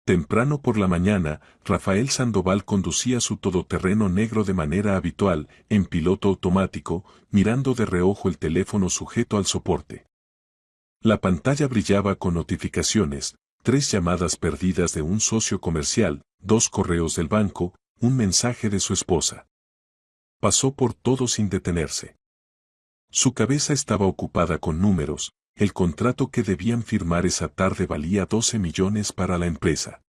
Temprano por la mañana, Rafael Sandoval conducía su todoterreno negro de manera habitual, en piloto automático, mirando de reojo el teléfono sujeto al soporte. La pantalla brillaba con notificaciones, 3 llamadas perdidas de un socio comercial, 2 correos del banco, un mensaje de su esposa. Pasó por todo sin detenerse. Su cabeza estaba ocupada con números. El contrato que debían firmar esa tarde valía 12 millones para la empresa.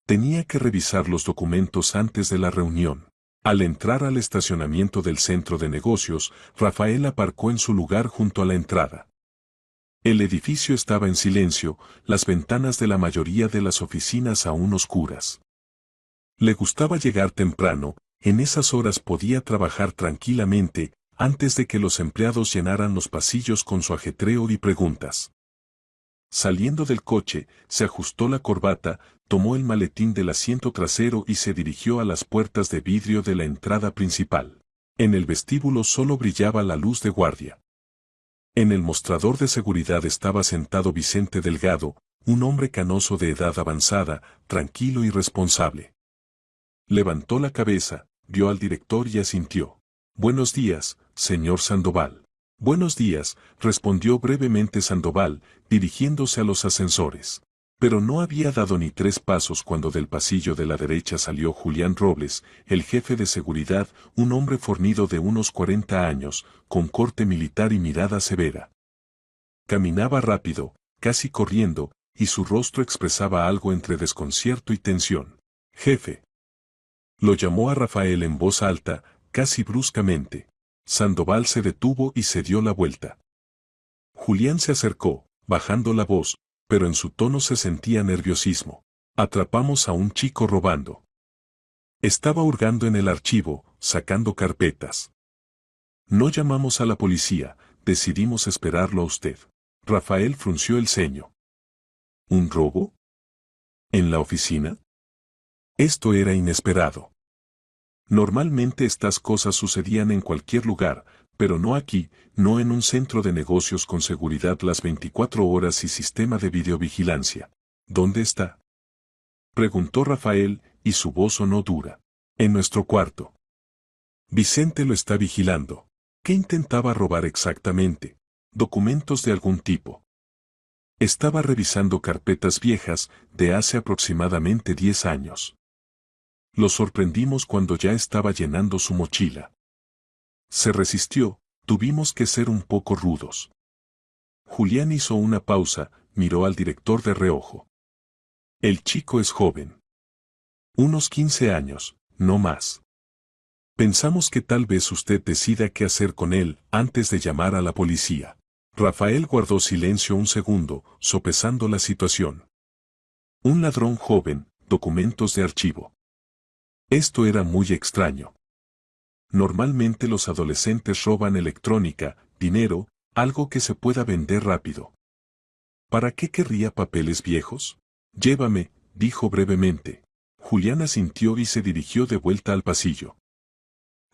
Tenía que revisar los documentos antes de la reunión. Al entrar al estacionamiento del centro de negocios, Rafael aparcó en su lugar junto a la entrada. El edificio estaba en silencio, las ventanas de la mayoría de las oficinas aún oscuras. Le gustaba llegar temprano, en esas horas podía trabajar tranquilamente, antes de que los empleados llenaran los pasillos con su ajetreo y preguntas. Saliendo del coche, se ajustó la corbata, tomó el maletín del asiento trasero y se dirigió a las puertas de vidrio de la entrada principal. En el vestíbulo solo brillaba la luz de guardia. En el mostrador de seguridad estaba sentado Vicente Delgado, un hombre canoso de edad avanzada, tranquilo y responsable. Levantó la cabeza, vio al director y asintió. «Buenos días, señor Sandoval». «Buenos días», respondió brevemente Sandoval, dirigiéndose a los ascensores. Pero no había dado ni 3 pasos cuando del pasillo de la derecha salió Julián Robles, el jefe de seguridad, un hombre fornido de unos 40 años, con corte militar y mirada severa. Caminaba rápido, casi corriendo, y su rostro expresaba algo entre desconcierto y tensión. «Jefe». Lo llamó a Rafael en voz alta, casi bruscamente. Sandoval se detuvo y se dio la vuelta. Julián se acercó, bajando la voz, pero en su tono se sentía nerviosismo. «Atrapamos a un chico robando». Estaba hurgando en el archivo, sacando carpetas. «No llamamos a la policía, decidimos esperarlo a usted». Rafael frunció el ceño. «¿Un robo? ¿En la oficina?» Esto era inesperado. Normalmente estas cosas sucedían en cualquier lugar, pero no aquí, no en un centro de negocios con seguridad las 24 horas y sistema de videovigilancia. «¿Dónde está?», preguntó Rafael, y su voz sonó dura. «En nuestro cuarto». «Vicente lo está vigilando». «¿Qué intentaba robar exactamente?». «Documentos de algún tipo». Estaba revisando carpetas viejas, de hace aproximadamente 10 años. Lo sorprendimos cuando ya estaba llenando su mochila. Se resistió, tuvimos que ser un poco rudos. Julián hizo una pausa, miró al director de reojo. «El chico es joven. Unos 15 años, no más. Pensamos que tal vez usted decida qué hacer con él antes de llamar a la policía». Rafael guardó silencio un segundo, sopesando la situación. Un ladrón joven, documentos de archivo. Esto era muy extraño. Normalmente los adolescentes roban electrónica, dinero, algo que se pueda vender rápido. ¿Para qué querría papeles viejos? «Llévame», dijo brevemente. Julián asintió y se dirigió de vuelta al pasillo.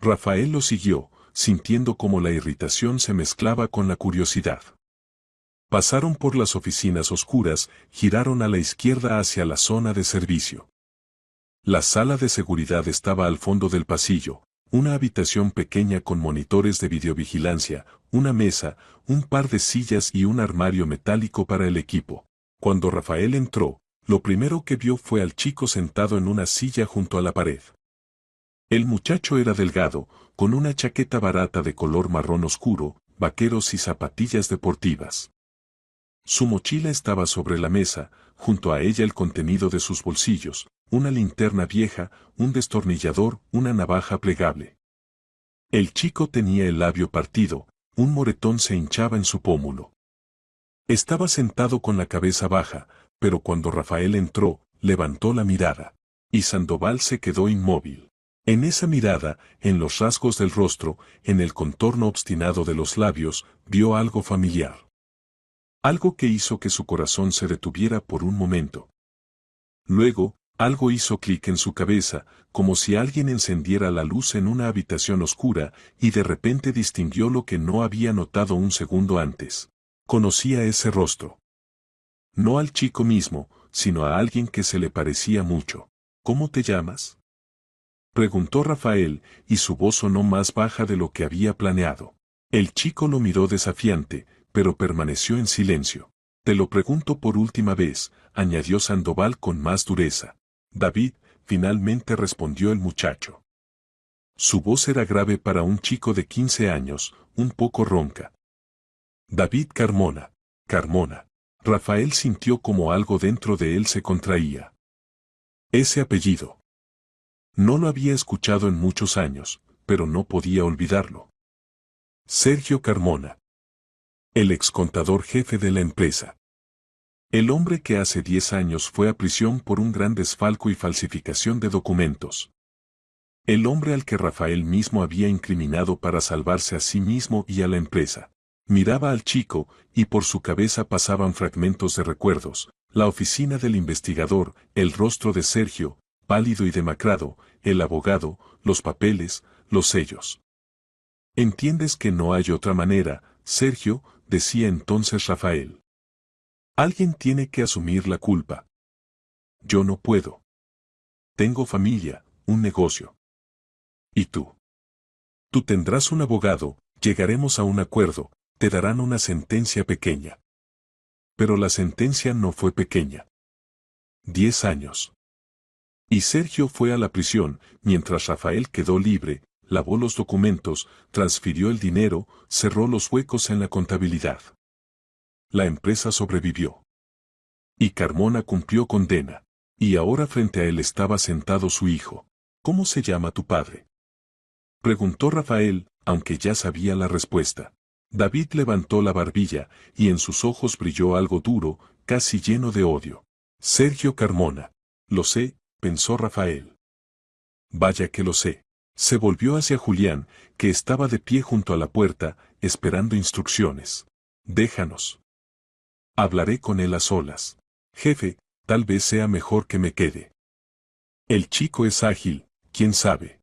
Rafael lo siguió, sintiendo cómo la irritación se mezclaba con la curiosidad. Pasaron por las oficinas oscuras, giraron a la izquierda hacia la zona de servicio. La sala de seguridad estaba al fondo del pasillo, una habitación pequeña con monitores de videovigilancia, una mesa, un par de sillas y un armario metálico para el equipo. Cuando Rafael entró, lo primero que vio fue al chico sentado en una silla junto a la pared. El muchacho era delgado, con una chaqueta barata de color marrón oscuro, vaqueros y zapatillas deportivas. Su mochila estaba sobre la mesa, junto a ella el contenido de sus bolsillos, una linterna vieja, un destornillador, una navaja plegable. El chico tenía el labio partido, un moretón se hinchaba en su pómulo. Estaba sentado con la cabeza baja, pero cuando Rafael entró, levantó la mirada. Y Sandoval se quedó inmóvil. En esa mirada, en los rasgos del rostro, en el contorno obstinado de los labios, vio algo familiar. Algo que hizo que su corazón se detuviera por un momento. Luego, algo hizo clic en su cabeza, como si alguien encendiera la luz en una habitación oscura, y de repente distinguió lo que no había notado un segundo antes. Conocía ese rostro. No al chico mismo, sino a alguien que se le parecía mucho. ¿Cómo te llamas?, preguntó Rafael, y su voz sonó más baja de lo que había planeado. El chico lo miró desafiante, pero permaneció en silencio. Te lo pregunto por última vez, añadió Sandoval con más dureza. David, finalmente respondió el muchacho. Su voz era grave para un chico de 15 años, un poco ronca. David Carmona. Carmona. Rafael sintió como algo dentro de él se contraía. Ese apellido. No lo había escuchado en muchos años, pero no podía olvidarlo. Sergio Carmona. El excontador jefe de la empresa. El hombre que hace 10 años fue a prisión por un gran desfalco y falsificación de documentos. El hombre al que Rafael mismo había incriminado para salvarse a sí mismo y a la empresa. Miraba al chico, y por su cabeza pasaban fragmentos de recuerdos, la oficina del investigador, el rostro de Sergio, pálido y demacrado, el abogado, los papeles, los sellos. «Entiendes que no hay otra manera, Sergio», decía entonces Rafael. «Alguien tiene que asumir la culpa. Yo no puedo. Tengo familia, un negocio. ¿Y tú? Tú tendrás un abogado, llegaremos a un acuerdo, te darán una sentencia pequeña». Pero la sentencia no fue pequeña. 10 años. Y Sergio fue a la prisión, mientras Rafael quedó libre, lavó los documentos, transfirió el dinero, cerró los huecos en la contabilidad. La empresa sobrevivió. Y Carmona cumplió condena. Y ahora frente a él estaba sentado su hijo. «¿Cómo se llama tu padre?», preguntó Rafael, aunque ya sabía la respuesta. David levantó la barbilla, y en sus ojos brilló algo duro, casi lleno de odio. «Sergio Carmona». «Lo sé», pensó Rafael. «Vaya que lo sé». Se volvió hacia Julián, que estaba de pie junto a la puerta, esperando instrucciones. «Déjanos. Hablaré con él a solas. Jefe, tal vez sea mejor que me quede. El chico es ágil, quién sabe».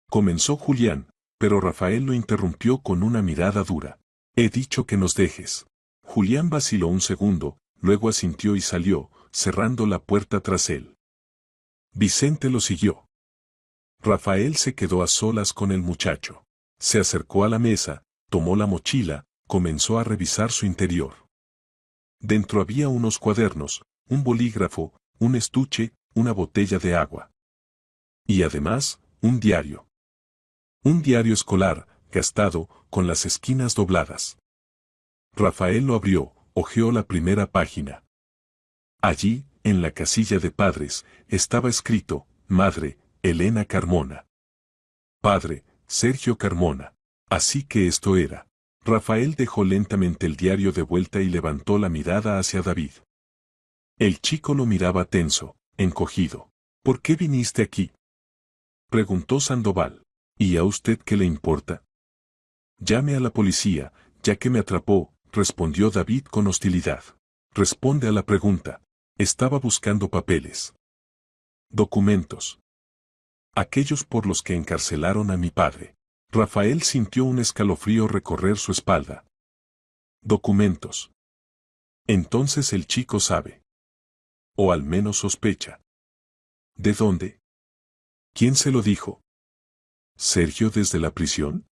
Comenzó Julián, pero Rafael lo interrumpió con una mirada dura. «He dicho que nos dejes». Julián vaciló un segundo, luego asintió y salió, cerrando la puerta tras él. Vicente lo siguió. Rafael se quedó a solas con el muchacho. Se acercó a la mesa, tomó la mochila, comenzó a revisar su interior. Dentro había unos cuadernos, un bolígrafo, un estuche, una botella de agua. Y además, un diario. Un diario escolar, gastado, con las esquinas dobladas. Rafael lo abrió, hojeó la primera página. Allí, en la casilla de padres, estaba escrito: «Madre, Elena Carmona. Padre, Sergio Carmona». Así que esto era. Rafael dejó lentamente el diario de vuelta y levantó la mirada hacia David. El chico lo miraba tenso, encogido. «¿Por qué viniste aquí?», preguntó Sandoval. «¿Y a usted qué le importa?». «Llame a la policía, ya que me atrapó», respondió David con hostilidad. «Responde a la pregunta». «Estaba buscando papeles. Documentos. Aquellos por los que encarcelaron a mi padre». Rafael sintió un escalofrío recorrer su espalda. «Documentos. Entonces el chico sabe. O al menos sospecha». «¿De dónde? ¿Quién se lo dijo? ¿Sergio desde la prisión?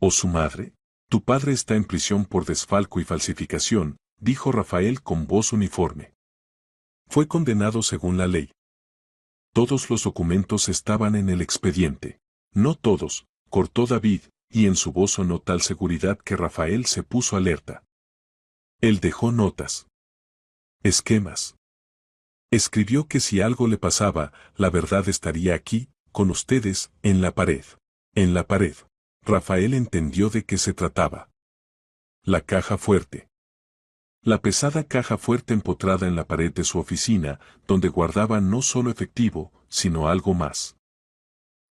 ¿O su madre?». «Tu padre está en prisión por desfalco y falsificación», dijo Rafael con voz uniforme. «Fue condenado según la ley. Todos los documentos estaban en el expediente». «No todos», cortó David, y en su voz sonó tal seguridad que Rafael se puso alerta. «Él dejó notas. Esquemas. Escribió que si algo le pasaba, la verdad estaría aquí, con ustedes, en la pared». «En la pared». Rafael entendió de qué se trataba. La caja fuerte. La pesada caja fuerte empotrada en la pared de su oficina, donde guardaba no solo efectivo, sino algo más.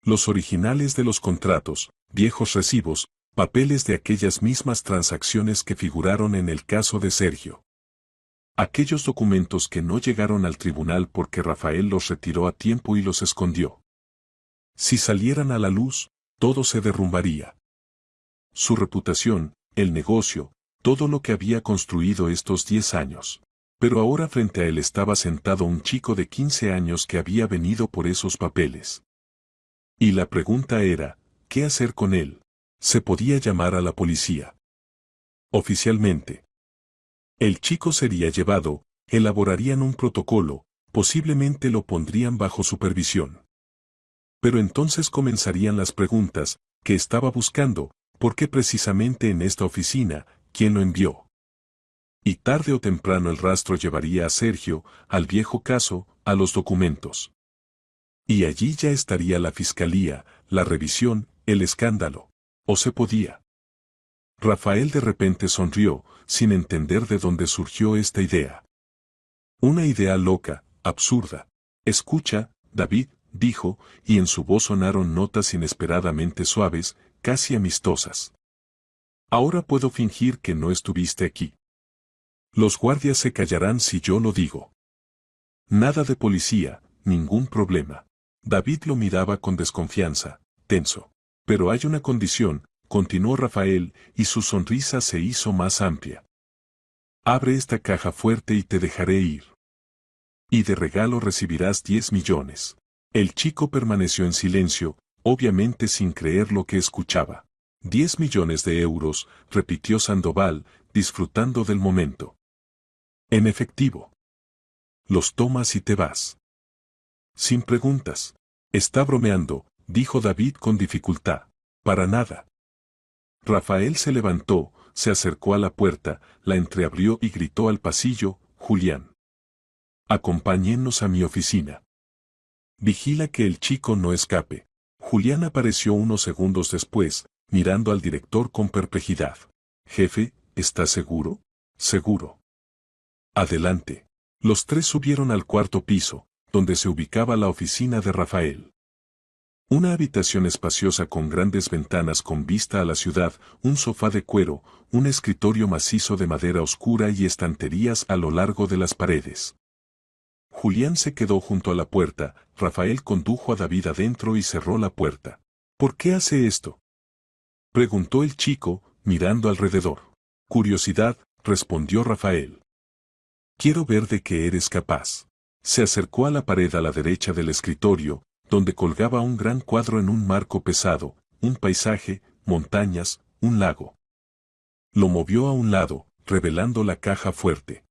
Los originales de los contratos, viejos recibos, papeles de aquellas mismas transacciones que figuraron en el caso de Sergio. Aquellos documentos que no llegaron al tribunal porque Rafael los retiró a tiempo y los escondió. Si salieran a la luz, todo se derrumbaría. Su reputación, el negocio, todo lo que había construido estos 10 años. Pero ahora frente a él estaba sentado un chico de 15 años que había venido por esos papeles. Y la pregunta era, ¿qué hacer con él? Se podía llamar a la policía. Oficialmente. El chico sería llevado, elaborarían un protocolo, posiblemente lo pondrían bajo supervisión. Pero entonces comenzarían las preguntas, ¿qué estaba buscando? ¿Por qué precisamente en esta oficina? ¿Quién lo envió? Y tarde o temprano el rastro llevaría a Sergio, al viejo caso, a los documentos. Y allí ya estaría la fiscalía, la revisión, el escándalo. ¿O se podía? Rafael de repente sonrió, sin entender de dónde surgió esta idea. Una idea loca, absurda. Escucha, David, dijo, y en su voz sonaron notas inesperadamente suaves, casi amistosas. Ahora puedo fingir que no estuviste aquí. Los guardias se callarán si yo lo digo. Nada de policía, ningún problema. David lo miraba con desconfianza, tenso. Pero hay una condición, continuó Rafael, y su sonrisa se hizo más amplia. Abre esta caja fuerte y te dejaré ir. Y de regalo recibirás 10 millones. El chico permaneció en silencio, obviamente sin creer lo que escuchaba. 10 millones de euros, repitió Sandoval, disfrutando del momento. En efectivo. Los tomas y te vas. Sin preguntas. Está bromeando, dijo David con dificultad. Para nada. Rafael se levantó, se acercó a la puerta, la entreabrió y gritó al pasillo, Julián. Acompáñennos a mi oficina. Vigila que el chico no escape. Julián apareció unos segundos después, mirando al director con perplejidad. Jefe, ¿está seguro? Seguro. Adelante. Los tres subieron al cuarto piso, donde se ubicaba la oficina de Rafael. Una habitación espaciosa con grandes ventanas con vista a la ciudad, un sofá de cuero, un escritorio macizo de madera oscura y estanterías a lo largo de las paredes. Julián se quedó junto a la puerta, Rafael condujo a David adentro y cerró la puerta. ¿Por qué hace esto?, preguntó el chico, mirando alrededor. Curiosidad, respondió Rafael. Quiero ver de qué eres capaz. Se acercó a la pared a la derecha del escritorio, donde colgaba un gran cuadro en un marco pesado, un paisaje, montañas, un lago. Lo movió a un lado, revelando la caja fuerte.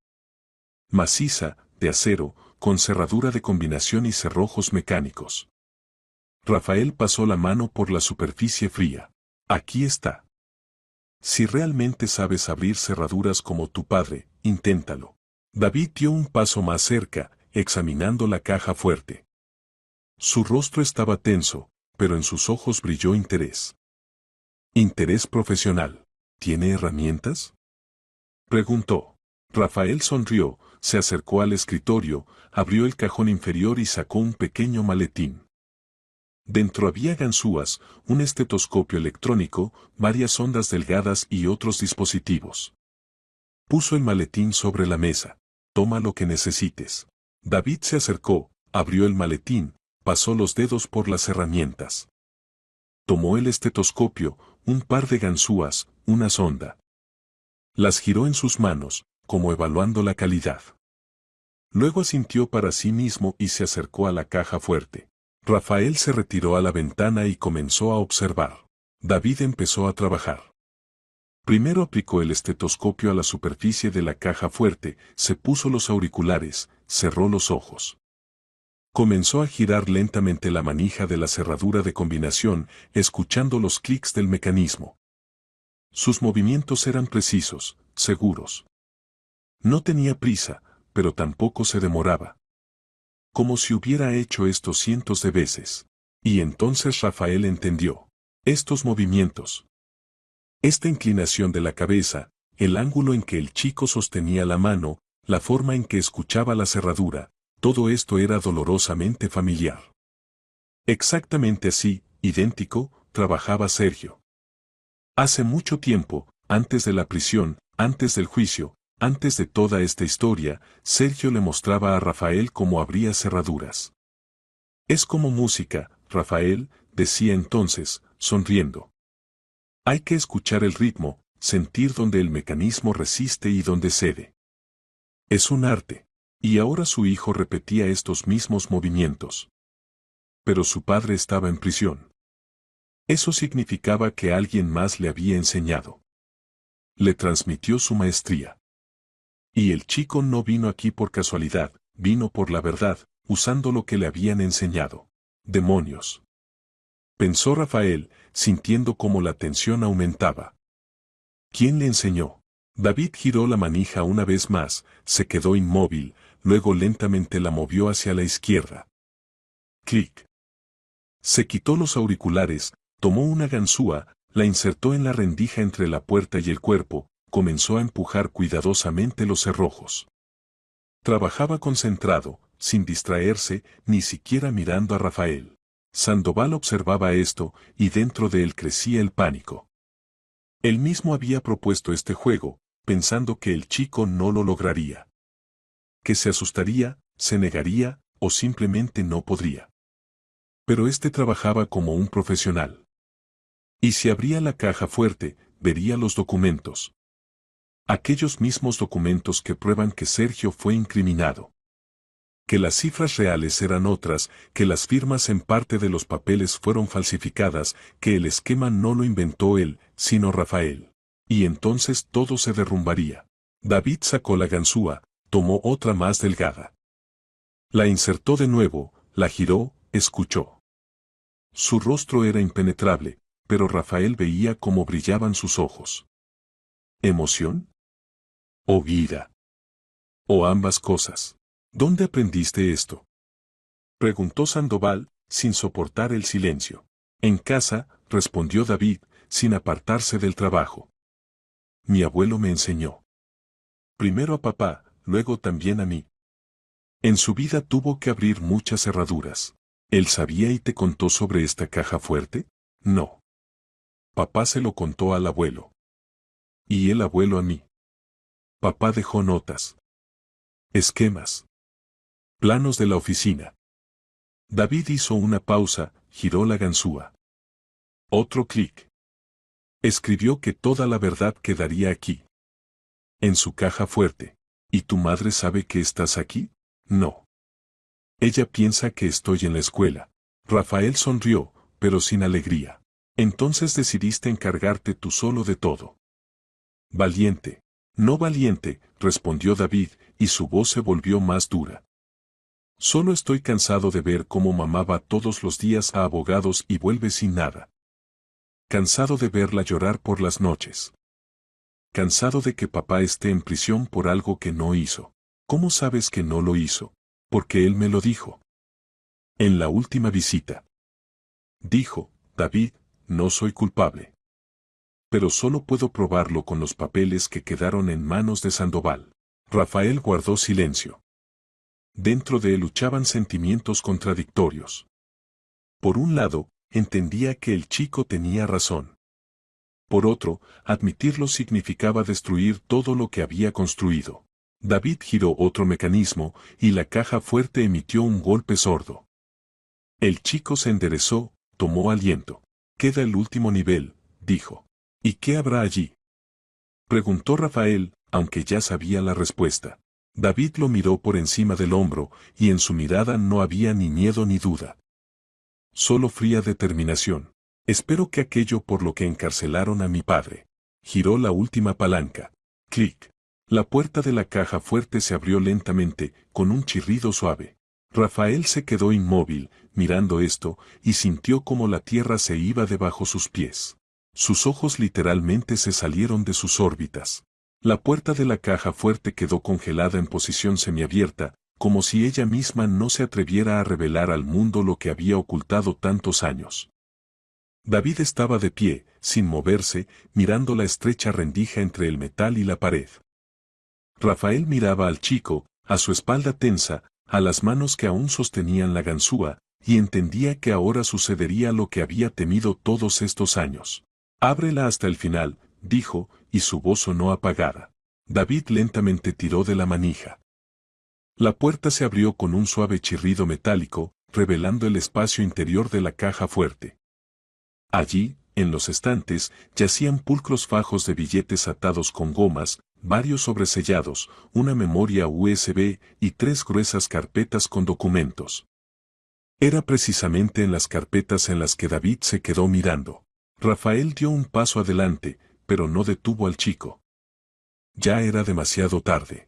Maciza, de acero, con cerradura de combinación y cerrojos mecánicos. Rafael pasó la mano por la superficie fría. Aquí está. Si realmente sabes abrir cerraduras como tu padre, inténtalo. David dio un paso más cerca, examinando la caja fuerte. Su rostro estaba tenso, pero en sus ojos brilló interés. Interés profesional. ¿Tiene herramientas?, preguntó. Rafael sonrió, se acercó al escritorio, abrió el cajón inferior y sacó un pequeño maletín. Dentro había ganzúas, un estetoscopio electrónico, varias ondas delgadas y otros dispositivos. Puso el maletín sobre la mesa. Toma lo que necesites. David se acercó, abrió el maletín, pasó los dedos por las herramientas. Tomó el estetoscopio, un par de ganzúas, una sonda. Las giró en sus manos, como evaluando la calidad. Luego asintió para sí mismo y se acercó a la caja fuerte. Rafael se retiró a la ventana y comenzó a observar. David empezó a trabajar. Primero aplicó el estetoscopio a la superficie de la caja fuerte, se puso los auriculares, cerró los ojos. Comenzó a girar lentamente la manija de la cerradura de combinación, escuchando los clics del mecanismo. Sus movimientos eran precisos, seguros. No tenía prisa, pero tampoco se demoraba. Como si hubiera hecho esto cientos de veces. Y entonces Rafael entendió. Estos movimientos. Esta inclinación de la cabeza, el ángulo en que el chico sostenía la mano, la forma en que escuchaba la cerradura, todo esto era dolorosamente familiar. Exactamente así, idéntico, trabajaba Sergio. Hace mucho tiempo, antes de la prisión, antes del juicio, antes de toda esta historia, Sergio le mostraba a Rafael cómo abría cerraduras. Es como música, Rafael, decía entonces, sonriendo. Hay que escuchar el ritmo, sentir donde el mecanismo resiste y donde cede. Es un arte. Y ahora su hijo repetía estos mismos movimientos. Pero su padre estaba en prisión. Eso significaba que alguien más le había enseñado. Le transmitió su maestría. Y el chico no vino aquí por casualidad, vino por la verdad, usando lo que le habían enseñado. ¡Demonios!, pensó Rafael, sintiendo cómo la tensión aumentaba. ¿Quién le enseñó? David giró la manija una vez más, se quedó inmóvil, luego lentamente la movió hacia la izquierda. Clic. Se quitó los auriculares, tomó una ganzúa, la insertó en la rendija entre la puerta y el cuerpo, comenzó a empujar cuidadosamente los cerrojos. Trabajaba concentrado, sin distraerse, ni siquiera mirando a Rafael. Sandoval observaba esto, y dentro de él crecía el pánico. Él mismo había propuesto este juego, pensando que el chico no lo lograría. Que se asustaría, se negaría, o simplemente no podría. Pero este trabajaba como un profesional. Y si abría la caja fuerte, vería los documentos. Aquellos mismos documentos que prueban que Sergio fue incriminado. Que las cifras reales eran otras, que las firmas en parte de los papeles fueron falsificadas, que el esquema no lo inventó él, sino Rafael. Y entonces todo se derrumbaría. David sacó la ganzúa, tomó otra más delgada. La insertó de nuevo, la giró, escuchó. Su rostro era impenetrable, pero Rafael veía cómo brillaban sus ojos. ¿Emoción? ¿O ira? ¿O ambas cosas? ¿Dónde aprendiste esto?, preguntó Sandoval, sin soportar el silencio. En casa, respondió David, sin apartarse del trabajo. Mi abuelo me enseñó. Primero a papá, luego también a mí. En su vida tuvo que abrir muchas cerraduras. ¿Él sabía y te contó sobre esta caja fuerte? No. Papá se lo contó al abuelo. Y el abuelo a mí. Papá dejó notas. Esquemas. Planos de la oficina. David hizo una pausa, giró la ganzúa. Otro clic. Escribió que toda la verdad quedaría aquí. En su caja fuerte. ¿Y tu madre sabe que estás aquí? No. Ella piensa que estoy en la escuela. Rafael sonrió, pero sin alegría. Entonces decidiste encargarte tú solo de todo. Valiente. No valiente, respondió David, y su voz se volvió más dura. Solo estoy cansado de ver cómo mamá va todos los días a abogados y vuelve sin nada. Cansado de verla llorar por las noches. Cansado de que papá esté en prisión por algo que no hizo. ¿Cómo sabes que no lo hizo? Porque él me lo dijo. En la última visita. Dijo, David, no soy culpable. Pero solo puedo probarlo con los papeles que quedaron en manos de Sandoval. Rafael guardó silencio. Dentro de él luchaban sentimientos contradictorios. Por un lado, entendía que el chico tenía razón. Por otro, admitirlo significaba destruir todo lo que había construido. David giró otro mecanismo, y la caja fuerte emitió un golpe sordo. El chico se enderezó, tomó aliento. Queda el último nivel, dijo. ¿Y qué habrá allí?, preguntó Rafael, aunque ya sabía la respuesta. David lo miró por encima del hombro, y en su mirada no había ni miedo ni duda. Solo fría determinación. Espero que aquello por lo que encarcelaron a mi padre. Giró la última palanca. Clic. La puerta de la caja fuerte se abrió lentamente, con un chirrido suave. Rafael se quedó inmóvil, mirando esto, y sintió como la tierra se iba debajo sus pies. Sus ojos literalmente se salieron de sus órbitas. La puerta de la caja fuerte quedó congelada en posición semiabierta, como si ella misma no se atreviera a revelar al mundo lo que había ocultado tantos años. David estaba de pie, sin moverse, mirando la estrecha rendija entre el metal y la pared. Rafael miraba al chico, a su espalda tensa, a las manos que aún sostenían la ganzúa, y entendía que ahora sucedería lo que había temido todos estos años. Ábrela hasta el final, dijo, y su voz sonó apagada. David lentamente tiró de la manija. La puerta se abrió con un suave chirrido metálico, revelando el espacio interior de la caja fuerte. Allí, en los estantes, yacían pulcros fajos de billetes atados con gomas, varios sobresellados, una memoria USB y 3 gruesas carpetas con documentos. Era precisamente en las carpetas en las que David se quedó mirando. Rafael dio un paso adelante, pero no detuvo al chico. Ya era demasiado tarde.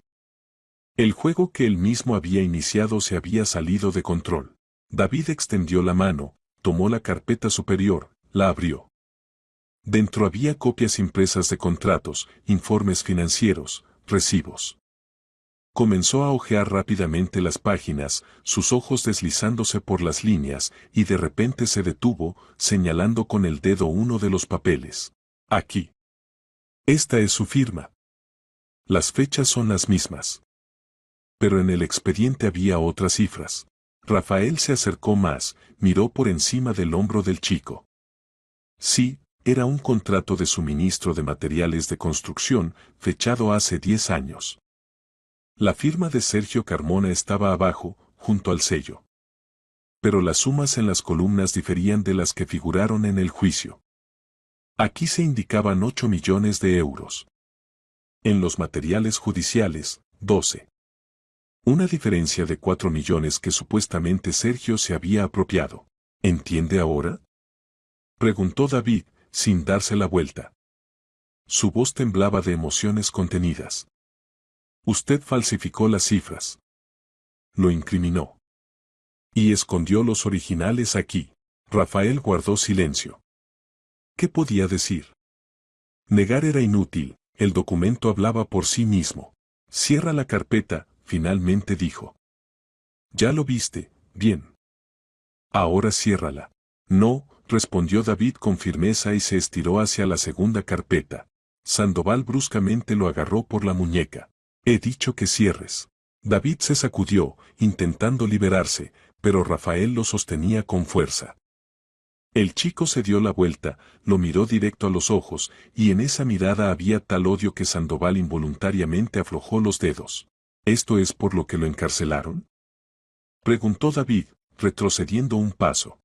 El juego que él mismo había iniciado se había salido de control. David extendió la mano, tomó la carpeta superior, la abrió. Dentro había copias impresas de contratos, informes financieros, recibos. Comenzó a hojear rápidamente las páginas, sus ojos deslizándose por las líneas, y de repente se detuvo, señalando con el dedo uno de los papeles. Aquí. Esta es su firma. Las fechas son las mismas. Pero en el expediente había otras cifras. Rafael se acercó más, miró por encima del hombro del chico. Sí, era un contrato de suministro de materiales de construcción, fechado hace 10 años. La firma de Sergio Carmona estaba abajo, junto al sello. Pero las sumas en las columnas diferían de las que figuraron en el juicio. Aquí se indicaban 8 millones de euros. En los materiales judiciales, 12. Una diferencia de 4 millones que supuestamente Sergio se había apropiado. ¿Entiende ahora?, preguntó David, sin darse la vuelta. Su voz temblaba de emociones contenidas. Usted falsificó las cifras. Lo incriminó. Y escondió los originales aquí. Rafael guardó silencio. ¿Qué podía decir? Negar era inútil, el documento hablaba por sí mismo. Cierra la carpeta, finalmente dijo. Ya lo viste, bien. Ahora ciérrala. No, respondió David con firmeza y se estiró hacia la segunda carpeta. Sandoval bruscamente lo agarró por la muñeca. He dicho que cierres. David se sacudió, intentando liberarse, pero Rafael lo sostenía con fuerza. El chico se dio la vuelta, lo miró directo a los ojos, y en esa mirada había tal odio que Sandoval involuntariamente aflojó los dedos. ¿Esto es por lo que lo encarcelaron?, preguntó David, retrocediendo un paso.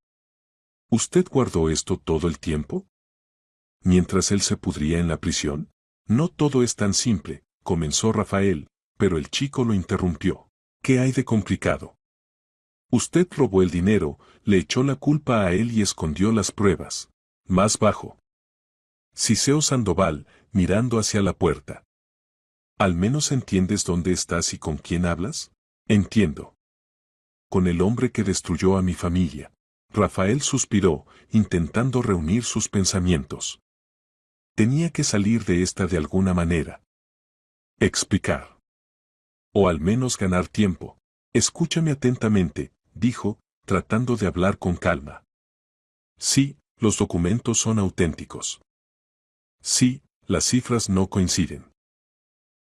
¿Usted guardó esto todo el tiempo? ¿Mientras él se pudría en la prisión? No todo es tan simple, comenzó Rafael, pero el chico lo interrumpió. ¿Qué hay de complicado? Usted robó el dinero, le echó la culpa a él y escondió las pruebas. Más bajo. Siseó Sandoval, mirando hacia la puerta. ¿Al menos entiendes dónde estás y con quién hablas? Entiendo. Con el hombre que destruyó a mi familia. Rafael suspiró, intentando reunir sus pensamientos. Tenía que salir de esta de alguna manera. Explicar. O al menos ganar tiempo. Escúchame atentamente, dijo, tratando de hablar con calma. Sí, los documentos son auténticos. Sí, las cifras no coinciden.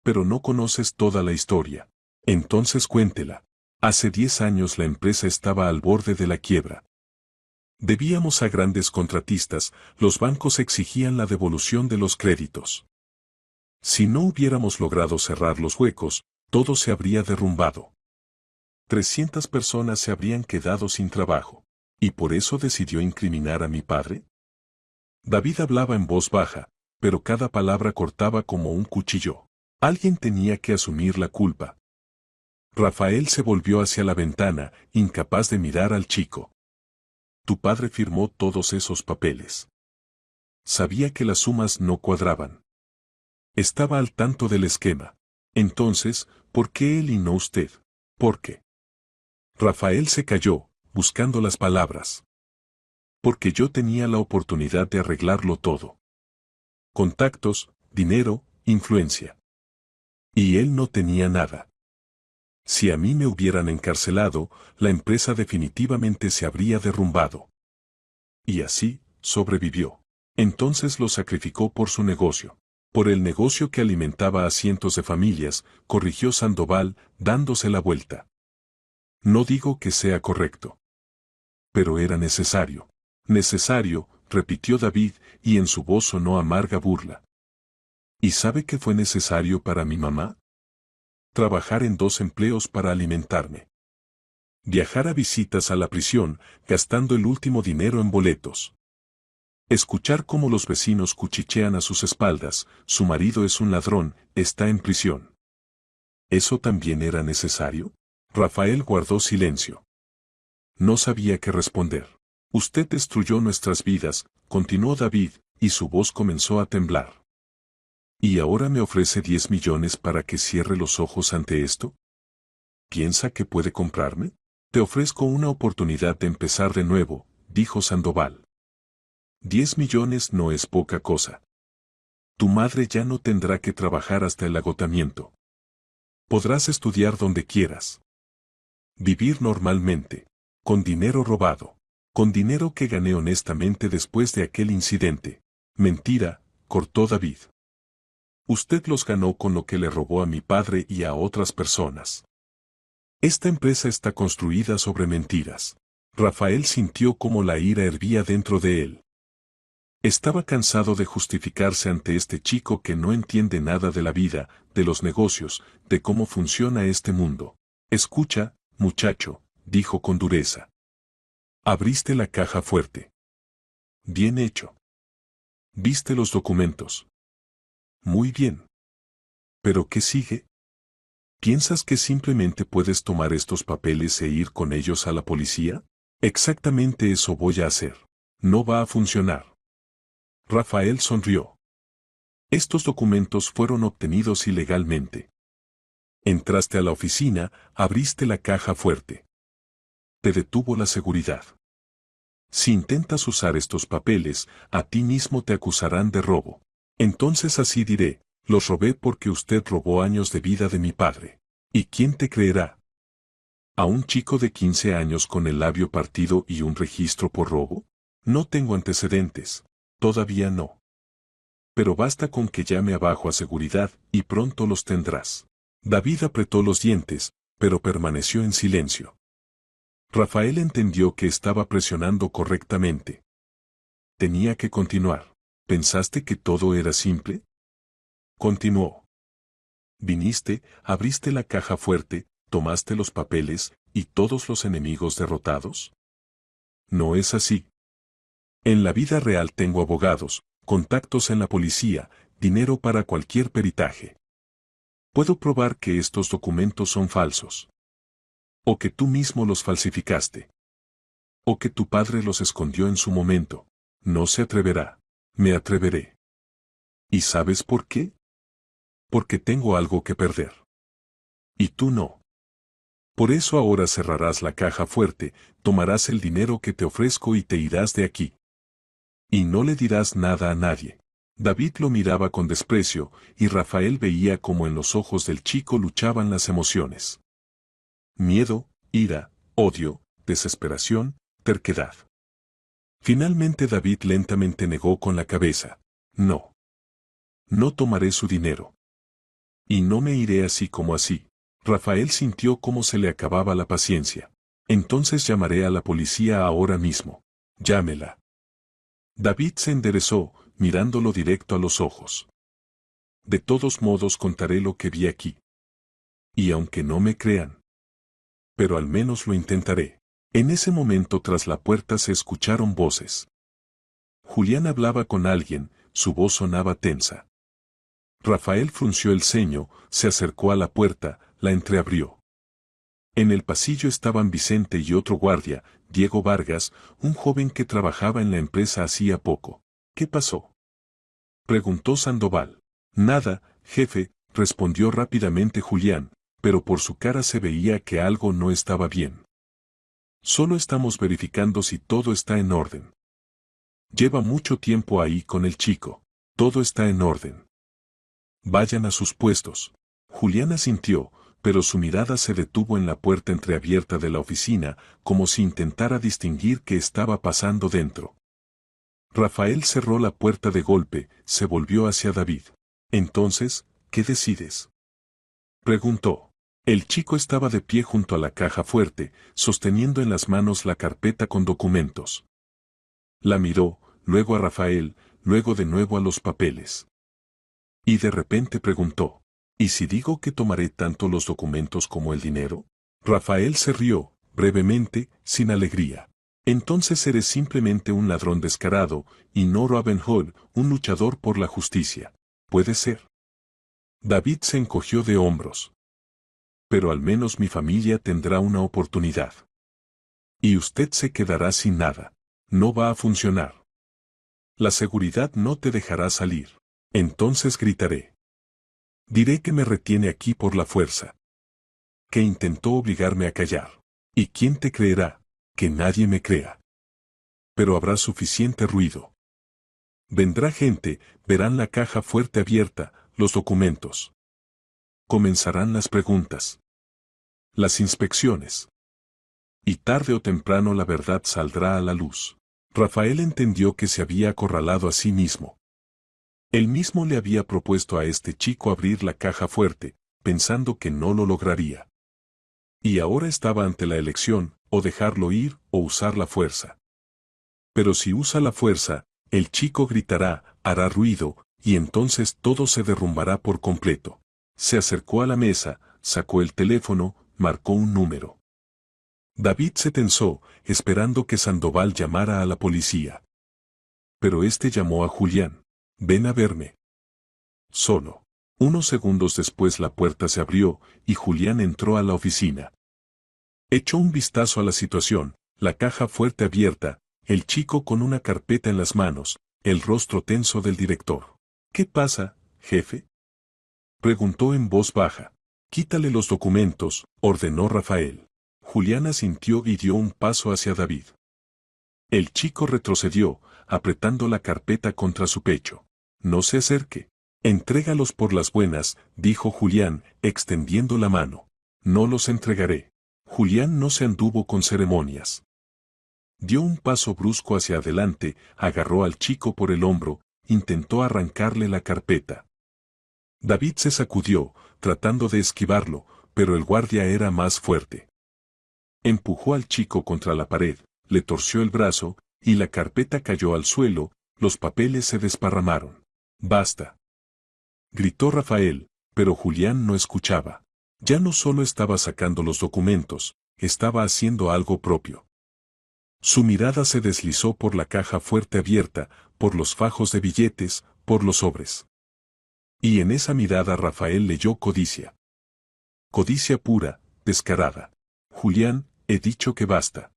Pero no conoces toda la historia. Entonces cuéntela. Hace 10 años la empresa estaba al borde de la quiebra. Debíamos a grandes contratistas, los bancos exigían la devolución de los créditos. Si no hubiéramos logrado cerrar los huecos, todo se habría derrumbado. 300 personas se habrían quedado sin trabajo. ¿Y por eso decidió incriminar a mi padre? David hablaba en voz baja, pero cada palabra cortaba como un cuchillo. Alguien tenía que asumir la culpa. Rafael se volvió hacia la ventana, incapaz de mirar al chico. Tu padre firmó todos esos papeles. Sabía que las sumas no cuadraban. Estaba al tanto del esquema. Entonces, ¿por qué él y no usted? ¿Por qué? Rafael se calló, buscando las palabras. Porque yo tenía la oportunidad de arreglarlo todo. Contactos, dinero, influencia. Y él no tenía nada. Si a mí me hubieran encarcelado, la empresa definitivamente se habría derrumbado. Y así, sobrevivió. Entonces lo sacrificó por su negocio. Por el negocio que alimentaba a cientos de familias, corrigió Sandoval, dándose la vuelta. No digo que sea correcto. Pero era necesario. Necesario, repitió David, y en su voz sonó amarga burla. ¿Y sabe qué fue necesario para mi mamá? Trabajar en 2 empleos para alimentarme. Viajar a visitas a la prisión, gastando el último dinero en boletos. Escuchar cómo los vecinos cuchichean a sus espaldas, su marido es un ladrón, está en prisión. ¿Eso también era necesario? Rafael guardó silencio. No sabía qué responder. Usted destruyó nuestras vidas, continuó David, y su voz comenzó a temblar. ¿Y ahora me ofrece 10 millones para que cierre los ojos ante esto? ¿Piensa que puede comprarme? Te ofrezco una oportunidad de empezar de nuevo, dijo Sandoval. 10 millones no es poca cosa. Tu madre ya no tendrá que trabajar hasta el agotamiento. Podrás estudiar donde quieras. Vivir normalmente, con dinero robado, con dinero que gané honestamente después de aquel incidente. Mentira, cortó David. Usted los ganó con lo que le robó a mi padre y a otras personas. Esta empresa está construida sobre mentiras. Rafael sintió como la ira hervía dentro de él. Estaba cansado de justificarse ante este chico que no entiende nada de la vida, de los negocios, de cómo funciona este mundo. Escucha, muchacho, dijo con dureza. Abriste la caja fuerte. Bien hecho. ¿Viste los documentos? Muy bien. ¿Pero qué sigue? ¿Piensas que simplemente puedes tomar estos papeles e ir con ellos a la policía? Exactamente eso voy a hacer. No va a funcionar. Rafael sonrió. Estos documentos fueron obtenidos ilegalmente. Entraste a la oficina, abriste la caja fuerte. Te detuvo la seguridad. Si intentas usar estos papeles, a ti mismo te acusarán de robo. Entonces así diré, los robé porque usted robó años de vida de mi padre. ¿Y quién te creerá? ¿A un chico de 15 años con el labio partido y un registro por robo? No tengo antecedentes. Todavía no. Pero basta con que llame abajo a seguridad, y pronto los tendrás. David apretó los dientes, pero permaneció en silencio. Rafael entendió que estaba presionando correctamente. Tenía que continuar. ¿Pensaste que todo era simple? Continuó. Viniste, abriste la caja fuerte, tomaste los papeles, y todos los enemigos derrotados. No es así. En la vida real tengo abogados, contactos en la policía, dinero para cualquier peritaje. Puedo probar que estos documentos son falsos. O que tú mismo los falsificaste. O que tu padre los escondió en su momento. No se atreverá. Me atreveré. ¿Y sabes por qué? Porque tengo algo que perder. Y tú no. Por eso ahora cerrarás la caja fuerte, tomarás el dinero que te ofrezco y te irás de aquí. Y no le dirás nada a nadie. David lo miraba con desprecio, y Rafael veía cómo en los ojos del chico luchaban las emociones. Miedo, ira, odio, desesperación, terquedad. Finalmente David lentamente negó con la cabeza. No. No tomaré su dinero. Y no me iré así como así. Rafael sintió cómo se le acababa la paciencia. Entonces llamaré a la policía ahora mismo. Llámela. David se enderezó, mirándolo directo a los ojos. De todos modos contaré lo que vi aquí. Y aunque no me crean. Pero al menos lo intentaré. En ese momento tras la puerta se escucharon voces. Julián hablaba con alguien, su voz sonaba tensa. Rafael frunció el ceño, se acercó a la puerta, la entreabrió. En el pasillo estaban Vicente y otro guardia, Diego Vargas, un joven que trabajaba en la empresa hacía poco. ¿Qué pasó? Preguntó Sandoval. Nada, jefe, respondió rápidamente Julián, pero por su cara se veía que algo no estaba bien. Solo estamos verificando si todo está en orden. Lleva mucho tiempo ahí con el chico. Todo está en orden. Vayan a sus puestos. Julián asintió, pero su mirada se detuvo en la puerta entreabierta de la oficina, como si intentara distinguir qué estaba pasando dentro. Rafael cerró la puerta de golpe, se volvió hacia David. Entonces, ¿qué decides? Preguntó. El chico estaba de pie junto a la caja fuerte, sosteniendo en las manos la carpeta con documentos. La miró, luego a Rafael, luego de nuevo a los papeles. Y de repente preguntó, ¿y si digo que tomaré tanto los documentos como el dinero? Rafael se rió, brevemente, sin alegría. Entonces eres simplemente un ladrón descarado, y no Robin Hood, un luchador por la justicia. ¿Puede ser? David se encogió de hombros. Pero al menos mi familia tendrá una oportunidad. Y usted se quedará sin nada. No va a funcionar. La seguridad no te dejará salir. Entonces gritaré. Diré que me retiene aquí por la fuerza. Que intentó obligarme a callar. ¿Y quién te creerá? Que nadie me crea. Pero habrá suficiente ruido. Vendrá gente, verán la caja fuerte abierta, los documentos. Comenzarán las preguntas. Las inspecciones. Y tarde o temprano la verdad saldrá a la luz. Rafael entendió que se había acorralado a sí mismo. Él mismo le había propuesto a este chico abrir la caja fuerte, pensando que no lo lograría. Y ahora estaba ante la elección, o dejarlo ir, o usar la fuerza. Pero si usa la fuerza, el chico gritará, hará ruido, y entonces todo se derrumbará por completo. Se acercó a la mesa, sacó el teléfono, marcó un número. David se tensó, esperando que Sandoval llamara a la policía. Pero este llamó a Julián. Ven a verme. Solo. Unos segundos después la puerta se abrió, y Julián entró a la oficina. Echó un vistazo a la situación, la caja fuerte abierta, el chico con una carpeta en las manos, el rostro tenso del director. ¿Qué pasa, jefe? Preguntó en voz baja. Quítale los documentos, ordenó Rafael. Julián asintió y dio un paso hacia David. El chico retrocedió, apretando la carpeta contra su pecho. No se acerque. Entrégalos por las buenas, dijo Julián, extendiendo la mano. No los entregaré. Julián no se anduvo con ceremonias. Dio un paso brusco hacia adelante, agarró al chico por el hombro, intentó arrancarle la carpeta. David se sacudió, tratando de esquivarlo, pero el guardia era más fuerte. Empujó al chico contra la pared, le torció el brazo, y la carpeta cayó al suelo, los papeles se desparramaron. ¡Basta! Gritó Rafael, pero Julián no escuchaba. Ya no solo estaba sacando los documentos, estaba haciendo algo propio. Su mirada se deslizó por la caja fuerte abierta, por los fajos de billetes, por los sobres. Y en esa mirada Rafael leyó codicia. Codicia pura, descarada. Julián, he dicho que basta.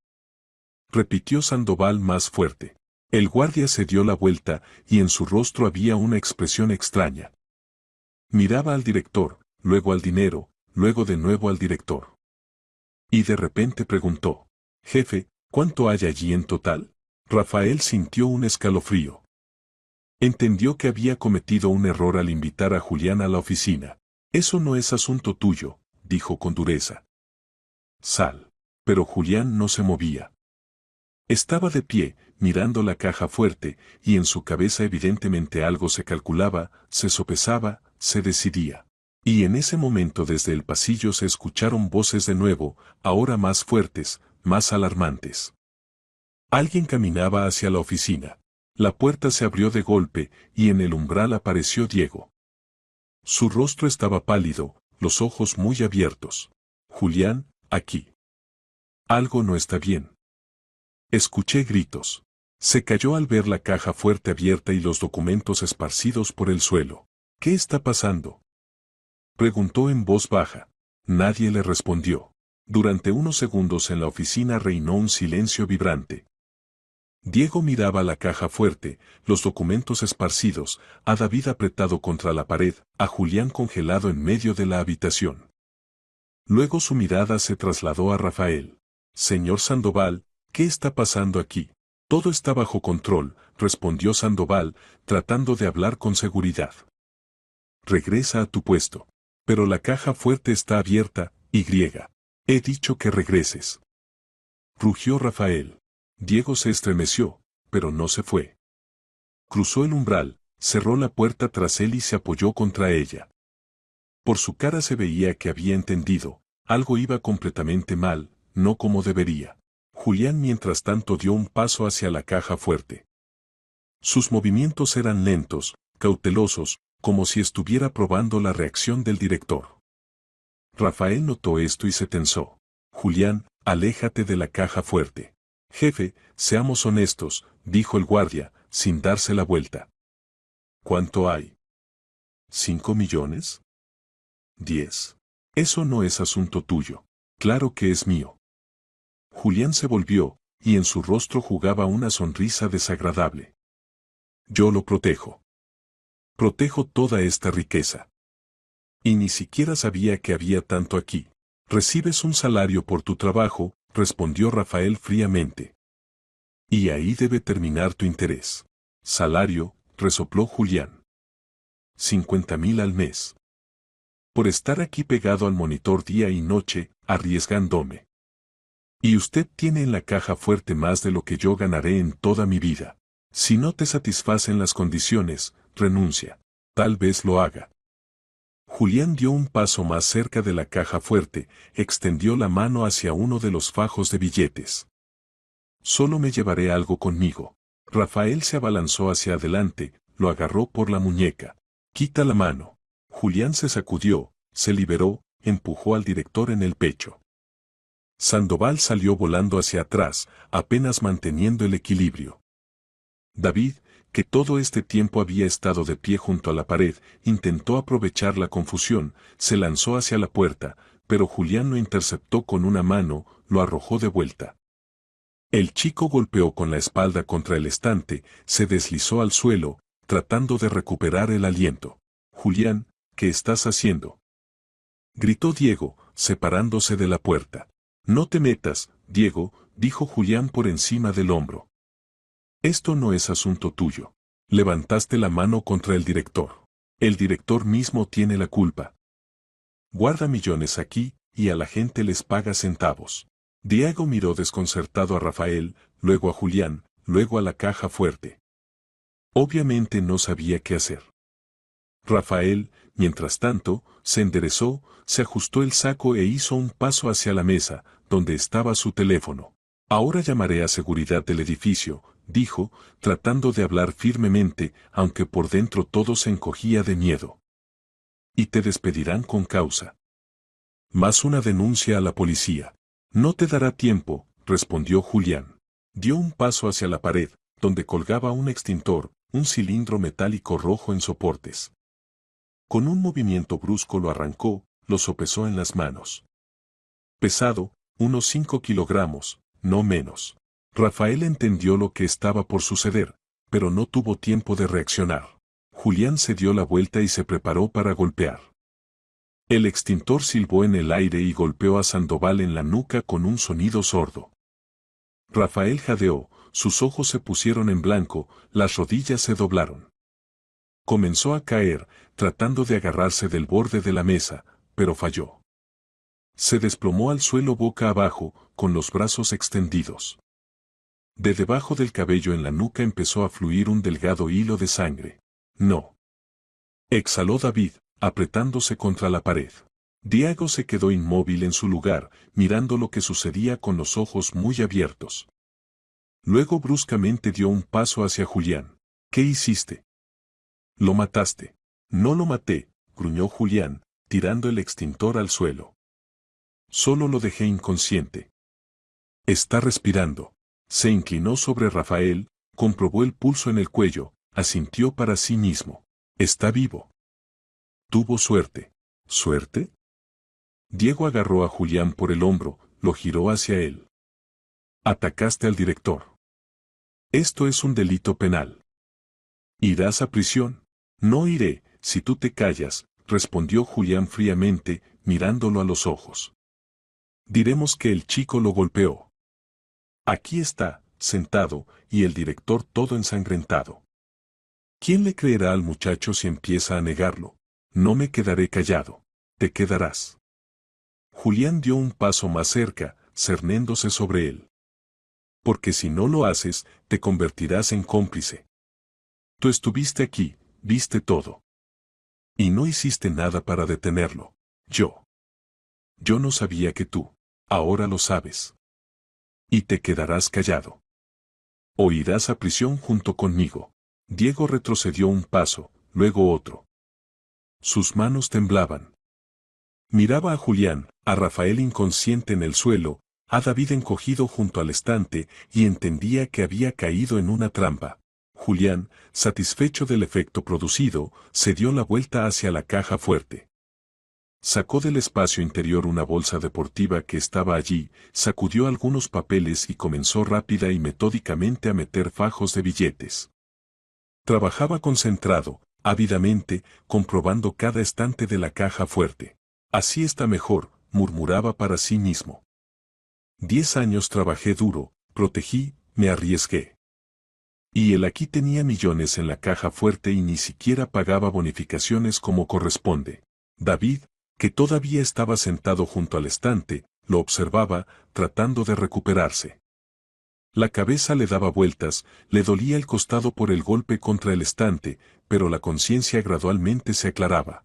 Repitió Sandoval más fuerte. El guardia se dio la vuelta, y en su rostro había una expresión extraña. Miraba al director, luego al dinero, luego de nuevo al director. Y de repente preguntó, jefe, ¿cuánto hay allí en total? Rafael sintió un escalofrío. Entendió que había cometido un error al invitar a Julián a la oficina. Eso no es asunto tuyo, dijo con dureza. Sal. Pero Julián no se movía. Estaba de pie, mirando la caja fuerte, y en su cabeza evidentemente algo se calculaba, se sopesaba, se decidía. Y en ese momento desde el pasillo se escucharon voces de nuevo, ahora más fuertes, más alarmantes. Alguien caminaba hacia la oficina. La puerta se abrió de golpe, y en el umbral apareció Diego. Su rostro estaba pálido, los ojos muy abiertos. Julián, aquí. Algo no está bien. Escuché gritos. Se cayó al ver la caja fuerte abierta y los documentos esparcidos por el suelo. ¿Qué está pasando? Preguntó en voz baja. Nadie le respondió. Durante unos segundos en la oficina reinó un silencio vibrante. Diego miraba la caja fuerte, los documentos esparcidos, a David apretado contra la pared, a Julián congelado en medio de la habitación. Luego su mirada se trasladó a Rafael. Señor Sandoval, ¿qué está pasando aquí? Todo está bajo control, respondió Sandoval, tratando de hablar con seguridad. Regresa a tu puesto. Pero la caja fuerte está abierta, y. He dicho que regreses. Rugió Rafael. Diego se estremeció, pero no se fue. Cruzó el umbral, cerró la puerta tras él y se apoyó contra ella. Por su cara se veía que había entendido, algo iba completamente mal, no como debería. Julián mientras tanto dio un paso hacia la caja fuerte. Sus movimientos eran lentos, cautelosos, como si estuviera probando la reacción del director. Rafael notó esto y se tensó. Julián, aléjate de la caja fuerte. Jefe, seamos honestos, dijo el guardia, sin darse la vuelta. ¿Cuánto hay? ¿5 millones? 10. Eso no es asunto tuyo. Claro que es mío. Julián se volvió, y en su rostro jugaba una sonrisa desagradable. Yo lo protejo. Protejo toda esta riqueza. Y ni siquiera sabía que había tanto aquí. Recibes un salario por tu trabajo, respondió Rafael fríamente. Y ahí debe terminar tu interés. Salario, resopló Julián. 50.000 al mes. Por estar aquí pegado al monitor día y noche, arriesgándome. Y usted tiene en la caja fuerte más de lo que yo ganaré en toda mi vida. Si no te satisfacen las condiciones, renuncia. Tal vez lo haga. Julián dio un paso más cerca de la caja fuerte, extendió la mano hacia uno de los fajos de billetes. Solo me llevaré algo conmigo. Rafael se abalanzó hacia adelante, lo agarró por la muñeca. Quita la mano. Julián se sacudió, se liberó, empujó al director en el pecho. Sandoval salió volando hacia atrás, apenas manteniendo el equilibrio. David, que todo este tiempo había estado de pie junto a la pared, intentó aprovechar la confusión, se lanzó hacia la puerta, pero Julián lo interceptó con una mano, lo arrojó de vuelta. El chico golpeó con la espalda contra el estante, se deslizó al suelo, tratando de recuperar el aliento. Julián, ¿qué estás haciendo? Gritó Diego, separándose de la puerta. No te metas, Diego, dijo Julián por encima del hombro. Esto no es asunto tuyo. Levantaste la mano contra el director. El director mismo tiene la culpa. Guarda millones aquí, y a la gente les paga centavos. Diego miró desconcertado a Rafael, luego a Julián, luego a la caja fuerte. Obviamente no sabía qué hacer. Rafael, mientras tanto, se enderezó, se ajustó el saco e hizo un paso hacia la mesa, donde estaba su teléfono. Ahora llamaré a seguridad del edificio, dijo, tratando de hablar firmemente, aunque por dentro todo se encogía de miedo. Y te despedirán con causa. Más una denuncia a la policía. No te dará tiempo, respondió Julián. Dio un paso hacia la pared, donde colgaba un extintor, un cilindro metálico rojo en soportes. Con un movimiento brusco lo arrancó, lo sopesó en las manos. Pesado, unos 5 kilogramos, no menos. Rafael entendió lo que estaba por suceder, pero no tuvo tiempo de reaccionar. Julián se dio la vuelta y se preparó para golpear. El extintor silbó en el aire y golpeó a Sandoval en la nuca con un sonido sordo. Rafael jadeó, sus ojos se pusieron en blanco, las rodillas se doblaron. Comenzó a caer, tratando de agarrarse del borde de la mesa, pero falló. Se desplomó al suelo boca abajo, con los brazos extendidos. De debajo del cabello en la nuca empezó a fluir un delgado hilo de sangre. No. Exhaló David, apretándose contra la pared. Diego se quedó inmóvil en su lugar, mirando lo que sucedía con los ojos muy abiertos. Luego bruscamente dio un paso hacia Julián. ¿Qué hiciste? Lo mataste. No lo maté, gruñó Julián, tirando el extintor al suelo. Solo lo dejé inconsciente. Está respirando. Se inclinó sobre Rafael, comprobó el pulso en el cuello, asintió para sí mismo. Está vivo. Tuvo suerte. ¿Suerte? Diego agarró a Julián por el hombro, lo giró hacia él. Atacaste al director. Esto es un delito penal. ¿Irás a prisión? No iré, si tú te callas, respondió Julián fríamente, mirándolo a los ojos. Diremos que el chico lo golpeó. Aquí está, sentado, y el director todo ensangrentado. ¿Quién le creerá al muchacho si empieza a negarlo? No me quedaré callado. Te quedarás. Julián dio un paso más cerca, cernéndose sobre él. Porque si no lo haces, te convertirás en cómplice. Tú estuviste aquí, viste todo. Y no hiciste nada para detenerlo. Yo. Yo no sabía que tú. Ahora lo sabes. Y te quedarás callado. O irás a prisión junto conmigo. Diego retrocedió un paso, luego otro. Sus manos temblaban. Miraba a Julián, a Rafael inconsciente en el suelo, a David encogido junto al estante y entendía que había caído en una trampa. Julián, satisfecho del efecto producido, se dio la vuelta hacia la caja fuerte. Sacó del espacio interior una bolsa deportiva que estaba allí, sacudió algunos papeles y comenzó rápida y metódicamente a meter fajos de billetes. Trabajaba concentrado, ávidamente, comprobando cada estante de la caja fuerte. Así está mejor, murmuraba para sí mismo. 10 años trabajé duro, protegí, me arriesgué. Y él aquí tenía millones en la caja fuerte y ni siquiera pagaba bonificaciones como corresponde. David, que todavía estaba sentado junto al estante, lo observaba, tratando de recuperarse. La cabeza le daba vueltas, le dolía el costado por el golpe contra el estante, pero la conciencia gradualmente se aclaraba.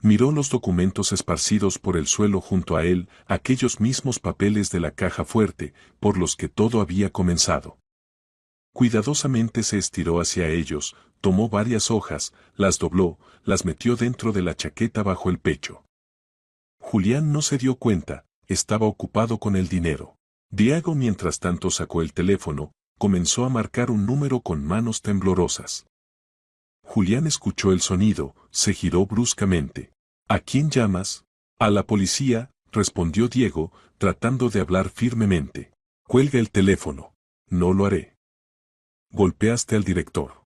Miró los documentos esparcidos por el suelo junto a él, aquellos mismos papeles de la caja fuerte, por los que todo había comenzado. Cuidadosamente se estiró hacia ellos, tomó varias hojas, las dobló, las metió dentro de la chaqueta bajo el pecho. Julián no se dio cuenta, estaba ocupado con el dinero. Diego mientras tanto sacó el teléfono, comenzó a marcar un número con manos temblorosas. Julián escuchó el sonido, se giró bruscamente. ¿A quién llamas? A la policía, respondió Diego, tratando de hablar firmemente. Cuelga el teléfono. No lo haré. Golpeaste al director.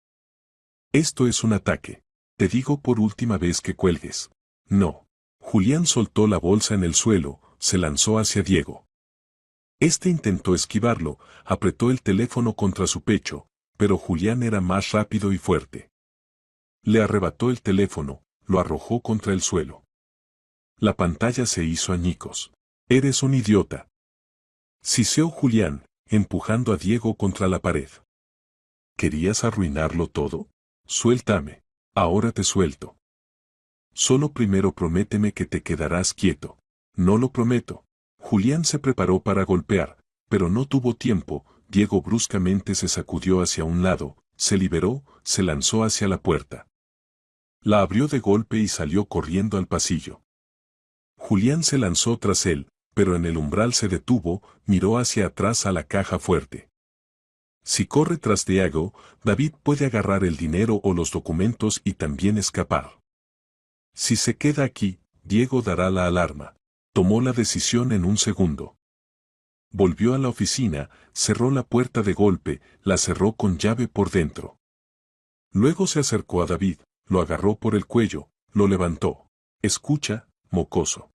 Esto es un ataque. Te digo por última vez que cuelgues. No. Julián soltó la bolsa en el suelo, se lanzó hacia Diego. Este intentó esquivarlo, apretó el teléfono contra su pecho, pero Julián era más rápido y fuerte. Le arrebató el teléfono, lo arrojó contra el suelo. La pantalla se hizo añicos. Eres un idiota. Siseó Julián, empujando a Diego contra la pared. ¿Querías arruinarlo todo? Suéltame. Ahora te suelto. Solo primero prométeme que te quedarás quieto. No lo prometo. Julián se preparó para golpear, pero no tuvo tiempo. Diego bruscamente se sacudió hacia un lado, se liberó, se lanzó hacia la puerta. La abrió de golpe y salió corriendo al pasillo. Julián se lanzó tras él, pero en el umbral se detuvo, miró hacia atrás a la caja fuerte. Si corre tras Diego, David puede agarrar el dinero o los documentos y también escapar. Si se queda aquí, Diego dará la alarma. Tomó la decisión en un segundo. Volvió a la oficina, cerró la puerta de golpe, la cerró con llave por dentro. Luego se acercó a David, lo agarró por el cuello, lo levantó. Escucha, mocoso.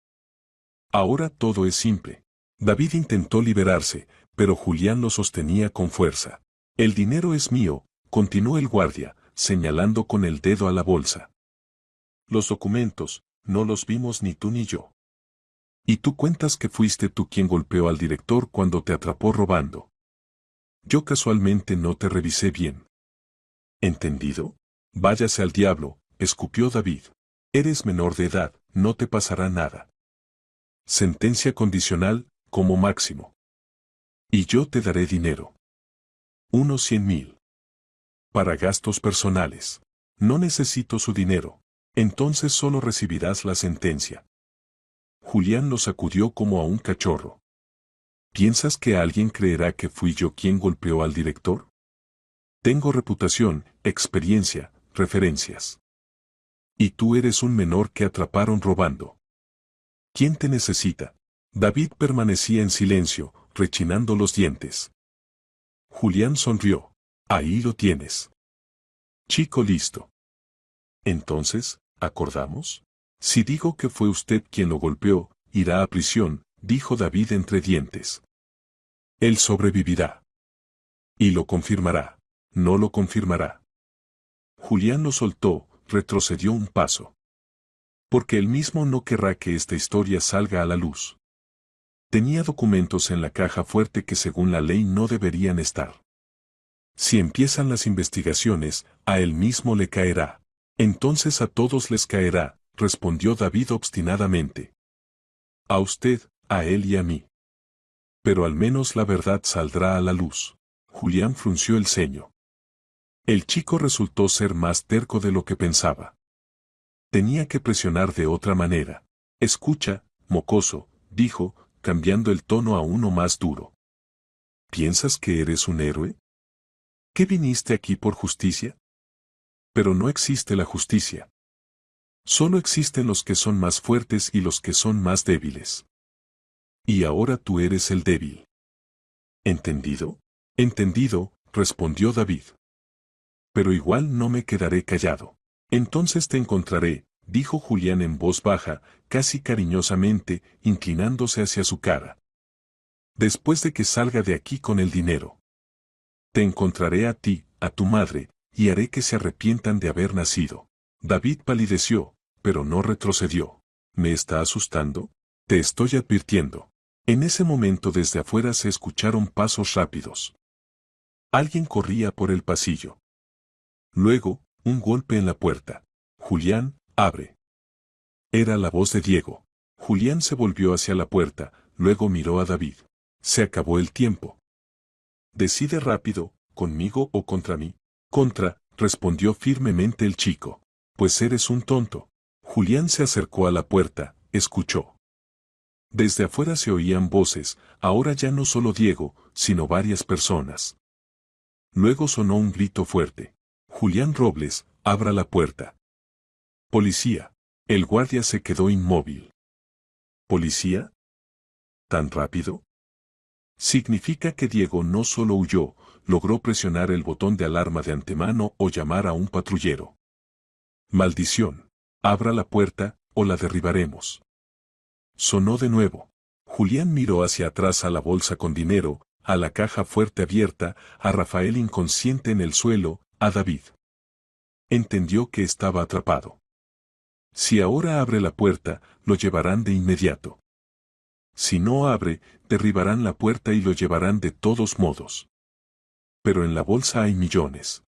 Ahora todo es simple. David intentó liberarse, pero Julián lo sostenía con fuerza. El dinero es mío, continuó el guardia, señalando con el dedo a la bolsa. Los documentos, no los vimos ni tú ni yo. Y tú cuentas que fuiste tú quien golpeó al director cuando te atrapó robando. Yo casualmente no te revisé bien. ¿Entendido? Váyase al diablo, escupió David. Eres menor de edad, no te pasará nada. Sentencia condicional, como máximo. Y yo te daré dinero. Unos 100,000. Para gastos personales. No necesito su dinero. Entonces solo recibirás la sentencia. Julián lo sacudió como a un cachorro. ¿Piensas que alguien creerá que fui yo quien golpeó al director? Tengo reputación, experiencia, referencias. Y tú eres un menor que atraparon robando. ¿Quién te necesita? David permanecía en silencio, rechinando los dientes. Julián sonrió. Ahí lo tienes. Chico listo. Entonces, ¿acordamos? Si digo que fue usted quien lo golpeó, irá a prisión, dijo David entre dientes. Él sobrevivirá. Y lo confirmará. No lo confirmará. Julián lo soltó, retrocedió un paso. Porque él mismo no querrá que esta historia salga a la luz. Tenía documentos en la caja fuerte que según la ley no deberían estar. Si empiezan las investigaciones, a él mismo le caerá. Entonces a todos les caerá, respondió David obstinadamente. A usted, a él y a mí. Pero al menos la verdad saldrá a la luz. Julián frunció el ceño. El chico resultó ser más terco de lo que pensaba. Tenía que presionar de otra manera. Escucha, mocoso, dijo, cambiando el tono a uno más duro. ¿Piensas que eres un héroe? ¿Qué viniste aquí por justicia? Pero no existe la justicia. Solo existen los que son más fuertes y los que son más débiles. Y ahora tú eres el débil. ¿Entendido? Entendido, respondió David. Pero igual no me quedaré callado. Entonces te encontraré, dijo Julián en voz baja, casi cariñosamente, inclinándose hacia su cara. Después de que salga de aquí con el dinero. Te encontraré a ti, a tu madre, y haré que se arrepientan de haber nacido. David palideció, pero no retrocedió. ¿Me está asustando? Te estoy advirtiendo. En ese momento desde afuera se escucharon pasos rápidos. Alguien corría por el pasillo. Luego, un golpe en la puerta. Julián, abre. Era la voz de Diego. Julián se volvió hacia la puerta, luego miró a David. Se acabó el tiempo. Decide rápido, conmigo o contra mí. Contra, respondió firmemente el chico. Pues eres un tonto. Julián se acercó a la puerta, escuchó. Desde afuera se oían voces, ahora ya no solo Diego, sino varias personas. Luego sonó un grito fuerte. Julián Robles, abra la puerta. Policía. El guardia se quedó inmóvil. ¿Policía? ¿Tan rápido? Significa que Diego no solo huyó, logró presionar el botón de alarma de antemano o llamar a un patrullero. Maldición. Abra la puerta, o la derribaremos. Sonó de nuevo. Julián miró hacia atrás a la bolsa con dinero, a la caja fuerte abierta, a Rafael inconsciente en el suelo, a David. Entendió que estaba atrapado. Si ahora abre la puerta, lo llevarán de inmediato. Si no abre, derribarán la puerta y lo llevarán de todos modos. Pero en la bolsa hay millones.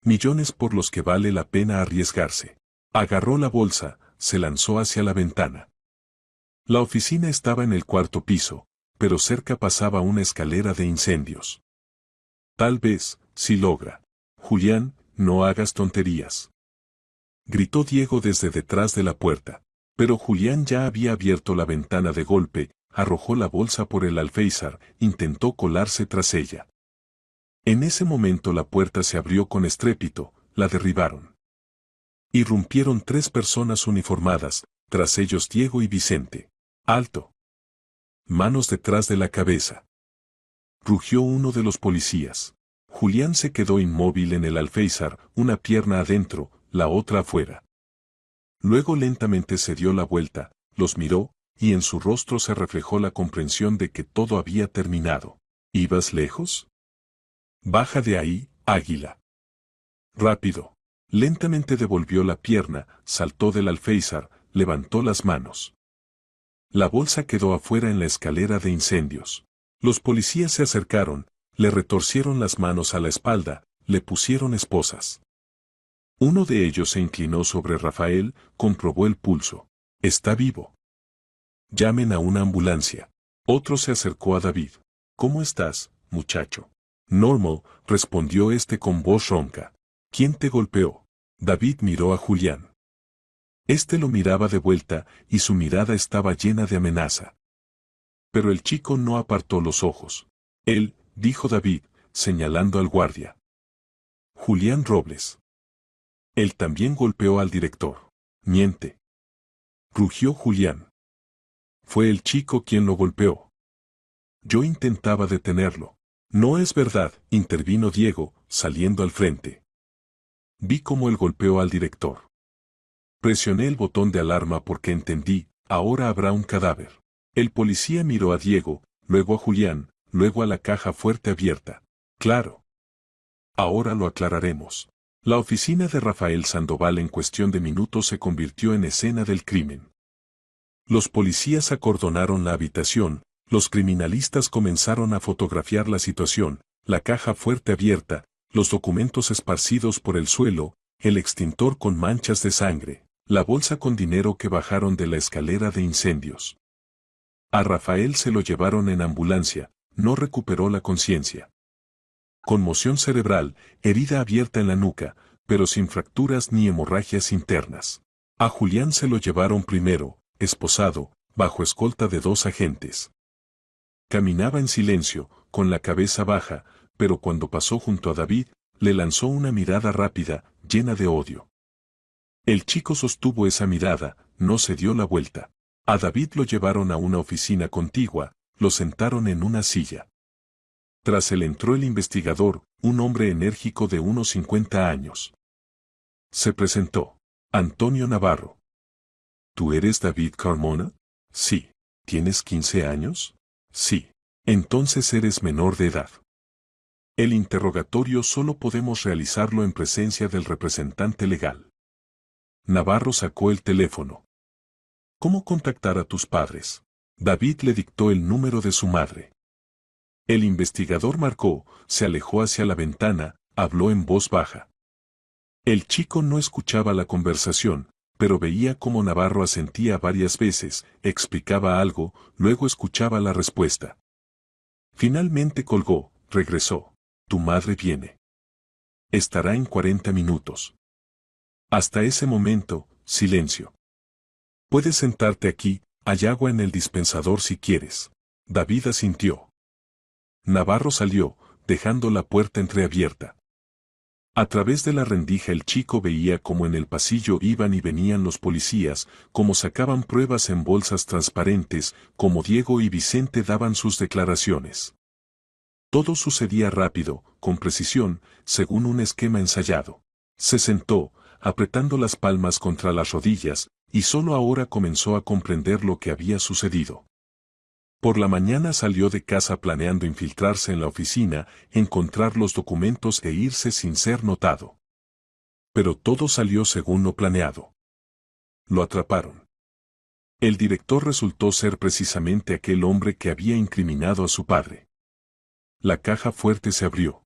Millones por los que vale la pena arriesgarse. Agarró la bolsa, se lanzó hacia la ventana. La oficina estaba en el cuarto piso, pero cerca pasaba una escalera de incendios. Tal vez, si logra. Julián, no hagas tonterías. Gritó Diego desde detrás de la puerta. Pero Julián ya había abierto la ventana de golpe, arrojó la bolsa por el alféizar, intentó colarse tras ella. En ese momento la puerta se abrió con estrépito, la derribaron. Irrumpieron 3 personas uniformadas, tras ellos Diego y Vicente. ¡Alto! Manos detrás de la cabeza. Rugió uno de los policías. Julián se quedó inmóvil en el alféizar, una pierna adentro, la otra afuera. Luego lentamente se dio la vuelta, los miró, y en su rostro se reflejó la comprensión de que todo había terminado. ¿Ibas lejos? Baja de ahí, águila. Rápido. Lentamente devolvió la pierna, saltó del alféizar, levantó las manos. La bolsa quedó afuera en la escalera de incendios. Los policías se acercaron, le retorcieron las manos a la espalda, le pusieron esposas. Uno de ellos se inclinó sobre Rafael, comprobó el pulso. Está vivo. Llamen a una ambulancia. Otro se acercó a David. ¿Cómo estás, muchacho? Normal, respondió este con voz ronca. ¿Quién te golpeó? David miró a Julián. Este lo miraba de vuelta, y su mirada estaba llena de amenaza. Pero el chico no apartó los ojos. Él, dijo David, señalando al guardia. Julián Robles. Él también golpeó al director. Miente. Rugió Julián. Fue el chico quien lo golpeó. Yo intentaba detenerlo. No es verdad, intervino Diego, saliendo al frente. Vi cómo él golpeó al director. Presioné el botón de alarma porque entendí, ahora habrá un cadáver. El policía miró a Diego, luego a Julián, luego a la caja fuerte abierta. Claro. Ahora lo aclararemos. La oficina de Rafael Sandoval en cuestión de minutos se convirtió en escena del crimen. Los policías acordonaron la habitación, los criminalistas comenzaron a fotografiar la situación, la caja fuerte abierta, los documentos esparcidos por el suelo, el extintor con manchas de sangre, la bolsa con dinero que bajaron de la escalera de incendios. A Rafael se lo llevaron en ambulancia, no recuperó la conciencia. Conmoción cerebral, herida abierta en la nuca, pero sin fracturas ni hemorragias internas. A Julián se lo llevaron primero, esposado, bajo escolta de 2 agentes. Caminaba en silencio, con la cabeza baja, pero cuando pasó junto a David, le lanzó una mirada rápida, llena de odio. El chico sostuvo esa mirada, no se dio la vuelta. A David lo llevaron a una oficina contigua, lo sentaron en una silla. Tras él entró el investigador, un hombre enérgico de unos 50 años. Se presentó. Antonio Navarro. ¿Tú eres David Carmona? Sí. ¿Tienes 15 años? Sí. Entonces eres menor de edad. El interrogatorio solo podemos realizarlo en presencia del representante legal. Navarro sacó el teléfono. ¿Cómo contactar a tus padres? David le dictó el número de su madre. El investigador marcó, se alejó hacia la ventana, habló en voz baja. El chico no escuchaba la conversación, pero veía cómo Navarro asentía varias veces, explicaba algo, luego escuchaba la respuesta. Finalmente colgó, regresó. Tu madre viene. Estará en 40 minutos. Hasta ese momento, silencio. Puedes sentarte aquí, hay agua en el dispensador si quieres. David asintió. Navarro salió, dejando la puerta entreabierta. A través de la rendija el chico veía cómo en el pasillo iban y venían los policías, cómo sacaban pruebas en bolsas transparentes, cómo Diego y Vicente daban sus declaraciones. Todo sucedía rápido, con precisión, según un esquema ensayado. Se sentó, apretando las palmas contra las rodillas, y solo ahora comenzó a comprender lo que había sucedido. Por la mañana salió de casa planeando infiltrarse en la oficina, encontrar los documentos e irse sin ser notado. Pero todo salió según lo planeado. Lo atraparon. El director resultó ser precisamente aquel hombre que había incriminado a su padre. La caja fuerte se abrió.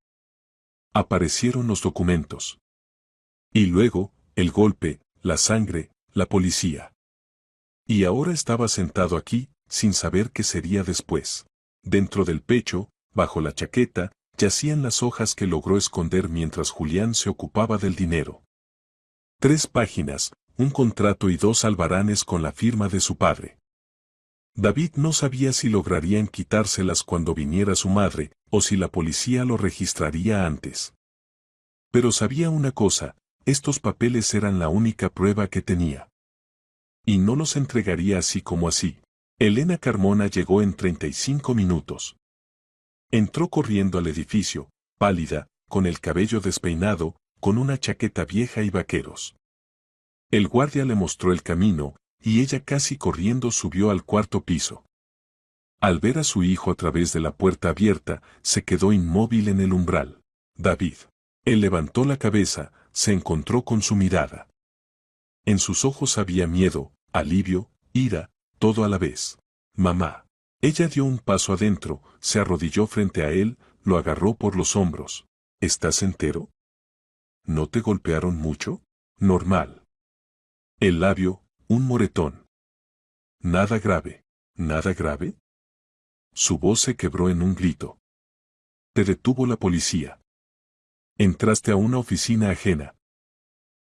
Aparecieron los documentos. Y luego, el golpe, la sangre, la policía. Y ahora estaba sentado aquí, sin saber qué sería después. Dentro del pecho, bajo la chaqueta, yacían las hojas que logró esconder mientras Julián se ocupaba del dinero. 3 páginas, un contrato y 2 albaranes con la firma de su padre. David no sabía si lograrían quitárselas cuando viniera su madre, o si la policía lo registraría antes. Pero sabía una cosa, estos papeles eran la única prueba que tenía. Y no los entregaría así como así. Elena Carmona llegó en 35 minutos. Entró corriendo al edificio, pálida, con el cabello despeinado, con una chaqueta vieja y vaqueros. El guardia le mostró el camino, y ella casi corriendo subió al 4º piso. Al ver a su hijo a través de la puerta abierta, se quedó inmóvil en el umbral. David. Él levantó la cabeza, se encontró con su mirada. En sus ojos había miedo, alivio, ira, todo a la vez. Mamá. Ella dio un paso adentro, se arrodilló frente a él, lo agarró por los hombros. ¿Estás entero? ¿No te golpearon mucho? Normal. El labio, un moretón. Nada grave. ¿Nada grave? Su voz se quebró en un grito. Te detuvo la policía. Entraste a una oficina ajena.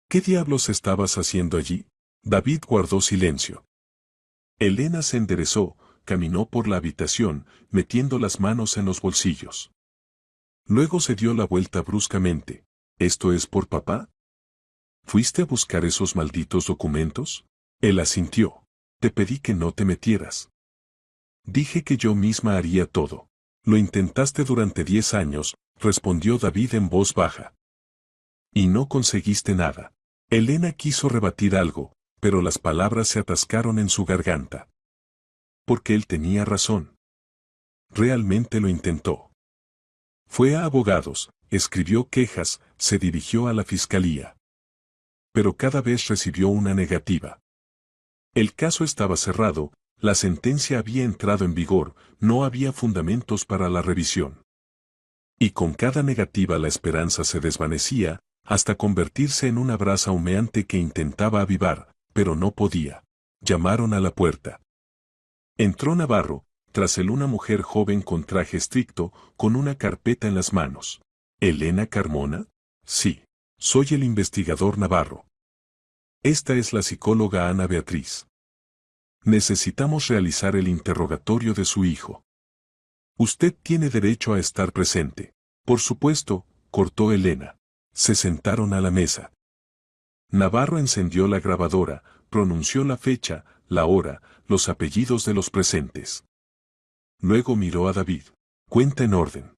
¿Qué diablos estabas haciendo allí? David guardó silencio. Elena se enderezó, caminó por la habitación, metiendo las manos en los bolsillos. Luego se dio la vuelta bruscamente. ¿Esto es por papá? ¿Fuiste a buscar esos malditos documentos? Él asintió. Te pedí que no te metieras. Dije que yo misma haría todo. Lo intentaste durante 10 años, respondió David en voz baja. Y no conseguiste nada. Elena quiso rebatir algo, pero las palabras se atascaron en su garganta. Porque él tenía razón. Realmente lo intentó. Fue a abogados, escribió quejas, se dirigió a la fiscalía. Pero cada vez recibió una negativa. El caso estaba cerrado, la sentencia había entrado en vigor, no había fundamentos para la revisión. Y con cada negativa la esperanza se desvanecía, hasta convertirse en una brasa humeante que intentaba avivar, pero no podía. Llamaron a la puerta. Entró Navarro, tras él una mujer joven con traje estricto, con una carpeta en las manos. ¿Elena Carmona? Sí. Soy el investigador Navarro. Esta es la psicóloga Ana Beatriz. Necesitamos realizar el interrogatorio de su hijo. Usted tiene derecho a estar presente. Por supuesto, cortó Elena. Se sentaron a la mesa. Navarro encendió la grabadora, pronunció la fecha, la hora, los apellidos de los presentes. Luego miró a David. Cuenta en orden.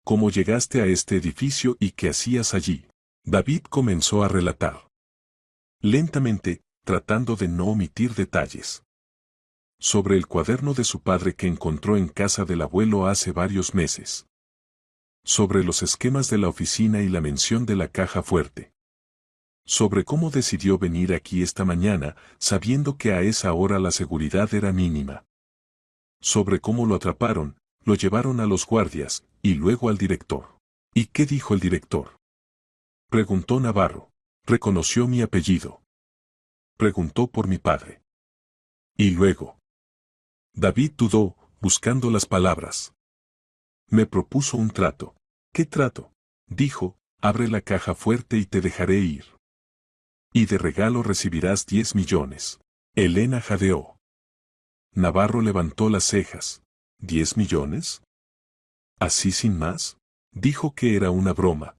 ¿Cómo llegaste a este edificio y qué hacías allí? David comenzó a relatar. Lentamente, tratando de no omitir detalles. Sobre el cuaderno de su padre que encontró en casa del abuelo hace varios meses. Sobre los esquemas de la oficina y la mención de la caja fuerte. Sobre cómo decidió venir aquí esta mañana, sabiendo que a esa hora la seguridad era mínima. Sobre cómo lo atraparon, lo llevaron a los guardias, y luego al director. ¿Y qué dijo el director? Preguntó Navarro. Reconoció mi apellido. Preguntó por mi padre. Y luego. David dudó, buscando las palabras. Me propuso un trato. ¿Qué trato? Dijo, abre la caja fuerte y te dejaré ir. Y de regalo recibirás 10 millones. Elena jadeó. Navarro levantó las cejas. ¿10 millones? ¿Así sin más? Dijo que era una broma.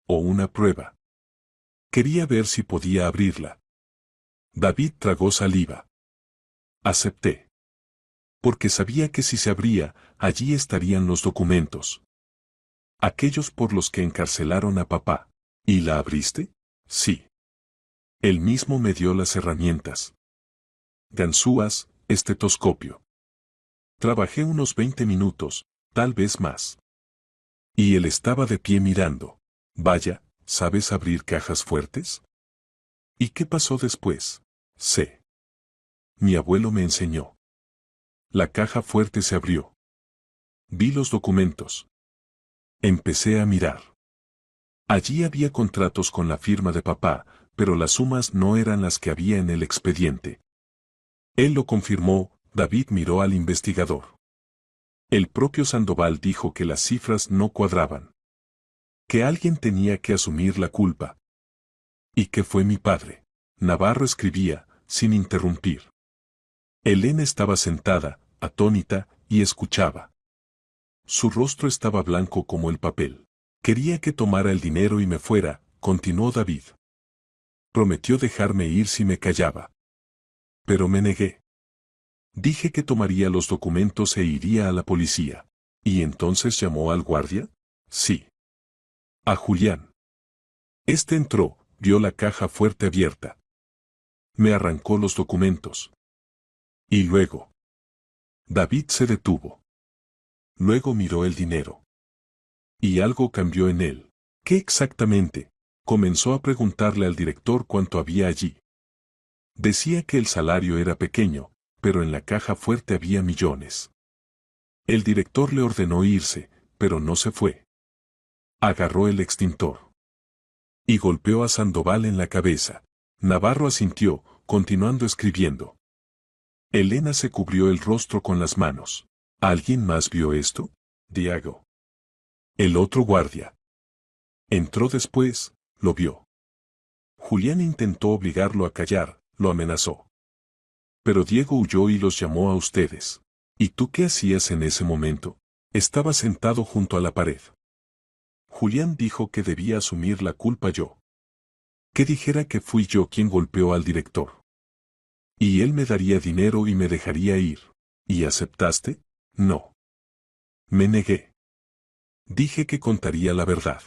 O una prueba. Quería ver si podía abrirla. David tragó saliva. Acepté. Porque sabía que si se abría, allí estarían los documentos. Aquellos por los que encarcelaron a papá. ¿Y la abriste? Sí. Él mismo me dio las herramientas. Ganzúas, estetoscopio. Trabajé unos 20 minutos, tal vez más. Y él estaba de pie mirando. Vaya, ¿sabes abrir cajas fuertes? ¿Y qué pasó después? Sé. Mi abuelo me enseñó. La caja fuerte se abrió. Vi los documentos. Empecé a mirar. Allí había contratos con la firma de papá, pero las sumas no eran las que había en el expediente. Él lo confirmó. David miró al investigador. El propio Sandoval dijo que las cifras no cuadraban. Que alguien tenía que asumir la culpa. ¿Y qué fue mi padre? Navarro escribía, sin interrumpir. Elena estaba sentada, atónita, y escuchaba. Su rostro estaba blanco como el papel. Quería que tomara el dinero y me fuera, continuó David. Prometió dejarme ir si me callaba. Pero me negué. Dije que tomaría los documentos e iría a la policía. ¿Y entonces llamó al guardia? Sí. A Julián. Este entró, vio la caja fuerte abierta. Me arrancó los documentos. Y luego. David se detuvo. Luego miró el dinero. Y algo cambió en él. ¿Qué exactamente? Comenzó a preguntarle al director cuánto había allí. Decía que el salario era pequeño, pero en la caja fuerte había millones. El director le ordenó irse, pero no se fue. Agarró el extintor. Y golpeó a Sandoval en la cabeza. Navarro asintió, continuando escribiendo. Elena se cubrió el rostro con las manos. ¿Alguien más vio esto? Diego. El otro guardia. Entró después, lo vio. Julián intentó obligarlo a callar, lo amenazó. Pero Diego huyó y los llamó a ustedes. ¿Y tú qué hacías en ese momento? Estaba sentado junto a la pared. Julián dijo que debía asumir la culpa yo. Que dijera que fui yo quien golpeó al director. Y él me daría dinero y me dejaría ir. ¿Y aceptaste? No. Me negué. Dije que contaría la verdad.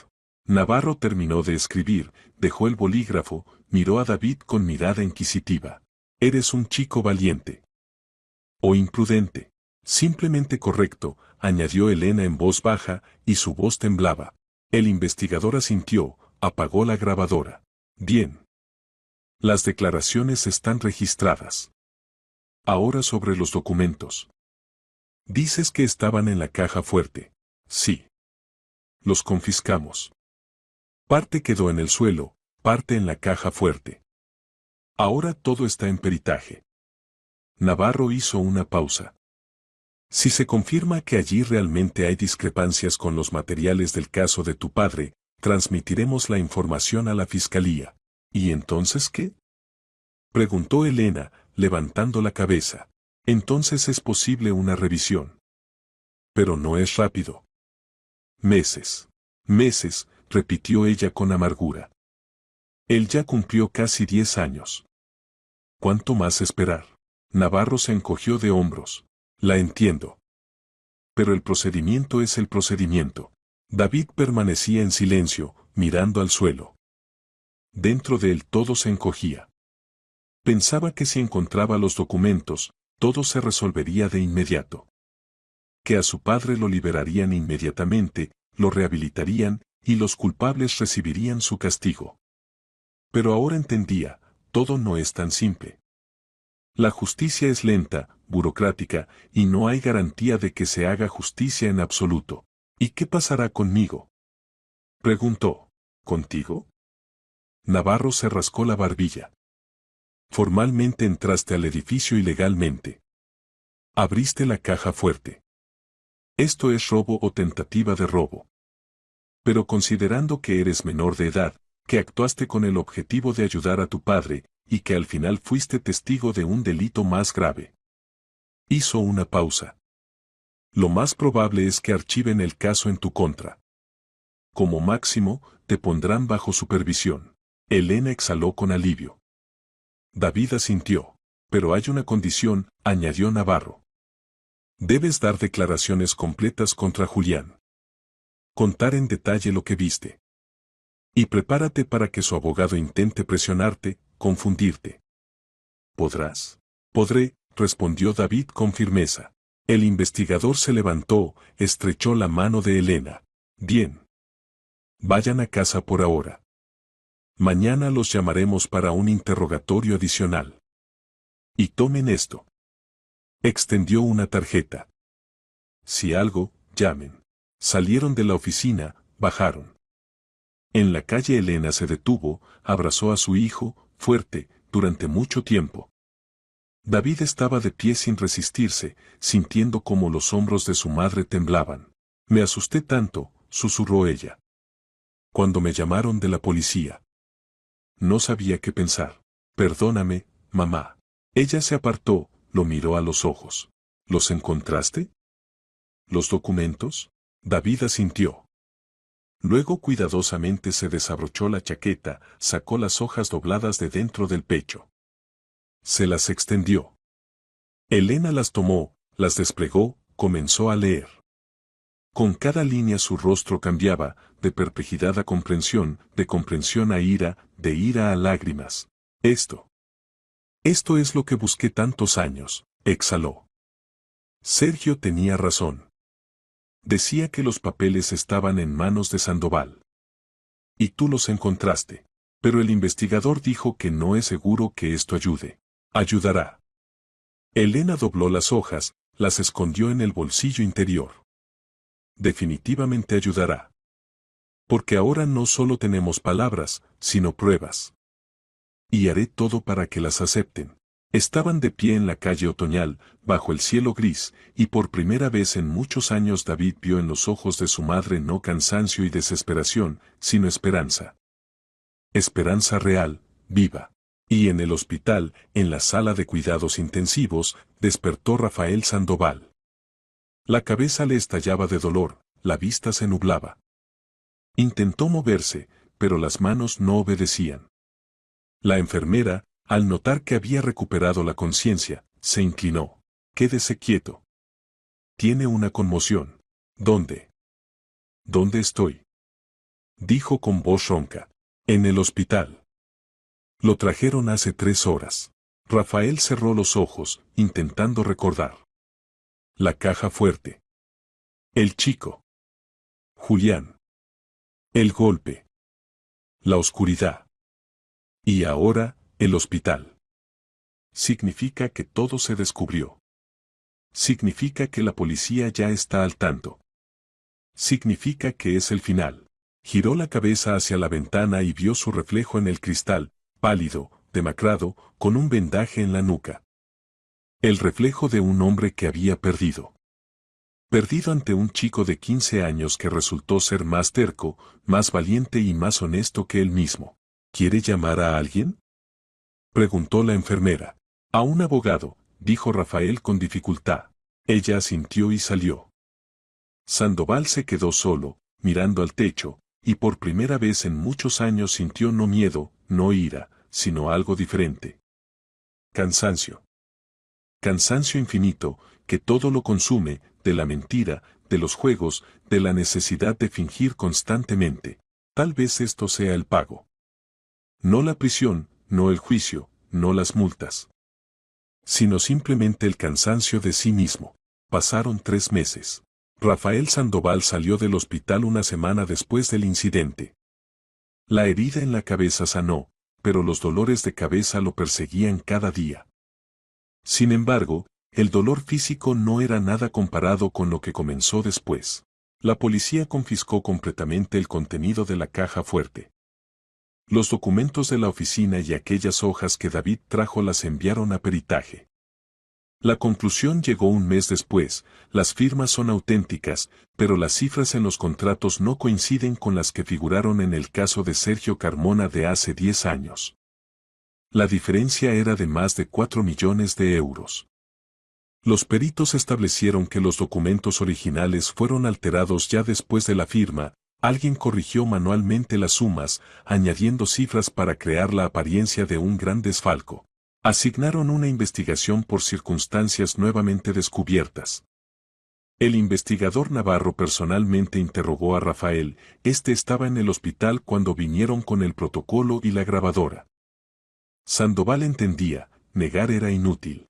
Navarro terminó de escribir, dejó el bolígrafo, miró a David con mirada inquisitiva. Eres un chico valiente. O imprudente. Simplemente correcto, añadió Elena en voz baja, y su voz temblaba. El investigador asintió, apagó la grabadora. Bien. Las declaraciones están registradas. Ahora sobre los documentos. Dices que estaban en la caja fuerte. Sí. Los confiscamos. Parte quedó en el suelo, parte en la caja fuerte. Ahora todo está en peritaje. Navarro hizo una pausa. Si se confirma que allí realmente hay discrepancias con los materiales del caso de tu padre, transmitiremos la información a la fiscalía. ¿Y entonces qué? Preguntó Elena, levantando la cabeza. Entonces es posible una revisión. Pero no es rápido. Meses. Meses, repitió ella con amargura. Él ya cumplió casi 10 años. ¿Cuánto más esperar? Navarro se encogió de hombros. La entiendo. Pero el procedimiento es el procedimiento. David permanecía en silencio, mirando al suelo. Dentro de él todo se encogía. Pensaba que si encontraba los documentos, todo se resolvería de inmediato. Que a su padre lo liberarían inmediatamente, lo rehabilitarían, y los culpables recibirían su castigo. Pero ahora entendía, todo no es tan simple. La justicia es lenta, burocrática, y no hay garantía de que se haga justicia en absoluto. ¿Y qué pasará conmigo? Preguntó. ¿Contigo? Navarro se rascó la barbilla. Formalmente entraste al edificio ilegalmente. Abriste la caja fuerte. Esto es robo o tentativa de robo. Pero considerando que eres menor de edad, que actuaste con el objetivo de ayudar a tu padre, y que al final fuiste testigo de un delito más grave. Hizo una pausa. Lo más probable es que archiven el caso en tu contra. Como máximo, te pondrán bajo supervisión. Elena exhaló con alivio. David asintió. Pero hay una condición, añadió Navarro. Debes dar declaraciones completas contra Julián. Contar en detalle lo que viste. Y prepárate para que su abogado intente presionarte, confundirte. ¿Podrás? Podré, respondió David con firmeza. El investigador se levantó, estrechó la mano de Elena. Bien. Vayan a casa por ahora. Mañana los llamaremos para un interrogatorio adicional. Y tomen esto. Extendió una tarjeta. Si algo, llamen. Salieron de la oficina, bajaron. En la calle Elena se detuvo, abrazó a su hijo, fuerte, durante mucho tiempo. David estaba de pie sin resistirse, sintiendo cómo los hombros de su madre temblaban. Me asusté tanto, susurró ella. Cuando me llamaron de la policía. No sabía qué pensar. Perdóname, mamá. Ella se apartó, lo miró a los ojos. ¿Los encontraste? ¿Los documentos? David asintió. Luego cuidadosamente se desabrochó la chaqueta, sacó las hojas dobladas de dentro del pecho. Se las extendió. Elena las tomó, las desplegó, comenzó a leer. Con cada línea su rostro cambiaba, de perplejidad a comprensión, de comprensión a ira, de ira a lágrimas. Esto es lo que busqué tantos años, exhaló. Sergio tenía razón. Decía que los papeles estaban en manos de Sandoval. Y tú los encontraste. Pero el investigador dijo que no es seguro que esto ayude. Ayudará. Elena dobló las hojas, las escondió en el bolsillo interior. Definitivamente ayudará. Porque ahora no solo tenemos palabras, sino pruebas. Y haré todo para que las acepten. Estaban de pie en la calle otoñal, bajo el cielo gris, y por primera vez en muchos años David vio en los ojos de su madre no cansancio y desesperación, sino esperanza. Esperanza real, viva. Y en el hospital, en la sala de cuidados intensivos, despertó Rafael Sandoval. La cabeza le estallaba de dolor, la vista se nublaba. Intentó moverse, pero las manos no obedecían. La enfermera, al notar que había recuperado la conciencia, se inclinó. Quédese quieto. Tiene una conmoción. ¿Dónde? ¿Dónde estoy? Dijo con voz ronca. En el hospital. Lo trajeron hace 3 horas. Rafael cerró los ojos, intentando recordar. La caja fuerte. El chico. Julián. El golpe. La oscuridad. Y ahora, el hospital. Significa que todo se descubrió. Significa que la policía ya está al tanto. Significa que es el final. Giró la cabeza hacia la ventana y vio su reflejo en el cristal, pálido, demacrado, con un vendaje en la nuca. El reflejo de un hombre que había perdido. Perdido ante un chico de 15 años que resultó ser más terco, más valiente y más honesto que él mismo. ¿Quiere llamar a alguien? Preguntó la enfermera. A un abogado, dijo Rafael con dificultad. Ella asintió y salió. Sandoval se quedó solo, mirando al techo, y por primera vez en muchos años sintió no miedo, no ira, sino algo diferente. Cansancio. Cansancio infinito, que todo lo consume, de la mentira, de los juegos, de la necesidad de fingir constantemente. Tal vez esto sea el pago. No la prisión, no el juicio, no las multas. Sino simplemente el cansancio de sí mismo. Pasaron 3 meses. Rafael Sandoval salió del hospital una semana después del incidente. La herida en la cabeza sanó, pero los dolores de cabeza lo perseguían cada día. Sin embargo, el dolor físico no era nada comparado con lo que comenzó después. La policía confiscó completamente el contenido de la caja fuerte. Los documentos de la oficina y aquellas hojas que David trajo las enviaron a peritaje. La conclusión llegó un mes después: las firmas son auténticas, pero las cifras en los contratos no coinciden con las que figuraron en el caso de Sergio Carmona de hace 10 años. La diferencia era de más de 4 millones de euros. Los peritos establecieron que los documentos originales fueron alterados ya después de la firma. Alguien corrigió manualmente las sumas, añadiendo cifras para crear la apariencia de un gran desfalco. Asignaron una investigación por circunstancias nuevamente descubiertas. El investigador Navarro personalmente interrogó a Rafael. Este estaba en el hospital cuando vinieron con el protocolo y la grabadora. Sandoval entendía, negar era inútil.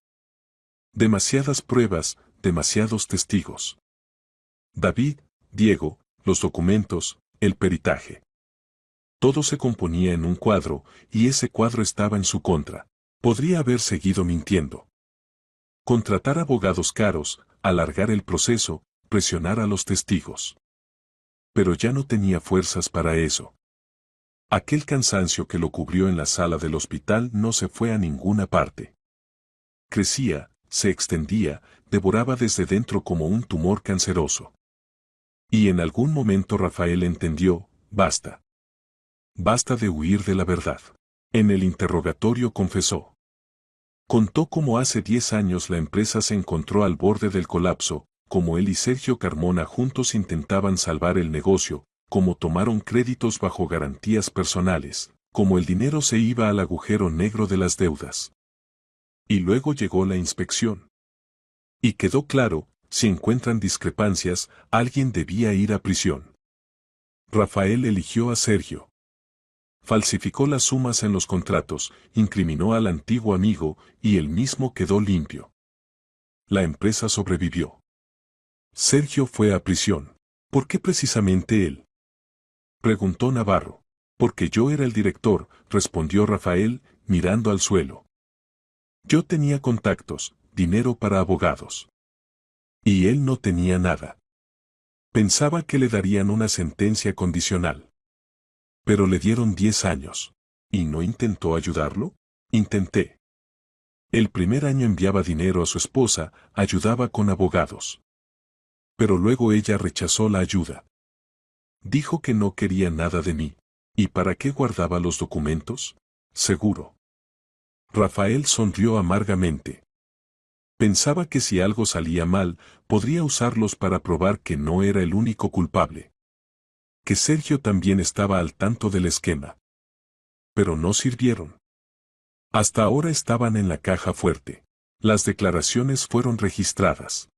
Demasiadas pruebas, demasiados testigos. David, Diego, los documentos, el peritaje. Todo se componía en un cuadro, y ese cuadro estaba en su contra. Podría haber seguido mintiendo. Contratar abogados caros, alargar el proceso, presionar a los testigos. Pero ya no tenía fuerzas para eso. Aquel cansancio que lo cubrió en la sala del hospital no se fue a ninguna parte. Crecía, se extendía, devoraba desde dentro como un tumor canceroso. Y en algún momento Rafael entendió: basta. Basta de huir de la verdad. En el interrogatorio confesó. Contó cómo hace 10 años la empresa se encontró al borde del colapso, cómo él y Sergio Carmona juntos intentaban salvar el negocio, cómo tomaron créditos bajo garantías personales, cómo el dinero se iba al agujero negro de las deudas. Y luego llegó la inspección. Y quedó claro: si encuentran discrepancias, alguien debía ir a prisión. Rafael eligió a Sergio. Falsificó las sumas en los contratos, incriminó al antiguo amigo, y él mismo quedó limpio. La empresa sobrevivió. Sergio fue a prisión. ¿Por qué precisamente él?, preguntó Navarro. Porque yo era el director, respondió Rafael, mirando al suelo. Yo tenía contactos, dinero para abogados. Y él no tenía nada. Pensaba que le darían una sentencia condicional. Pero le dieron 10 años. ¿Y no intentó ayudarlo? Intenté. El primer año enviaba dinero a su esposa, ayudaba con abogados. Pero luego ella rechazó la ayuda. Dijo que no quería nada de mí. ¿Y para qué guardaba los documentos? Seguro. Rafael sonrió amargamente. Pensaba que si algo salía mal, podría usarlos para probar que no era el único culpable. Que Sergio también estaba al tanto del esquema. Pero no sirvieron. Hasta ahora estaban en la caja fuerte. Las declaraciones fueron registradas.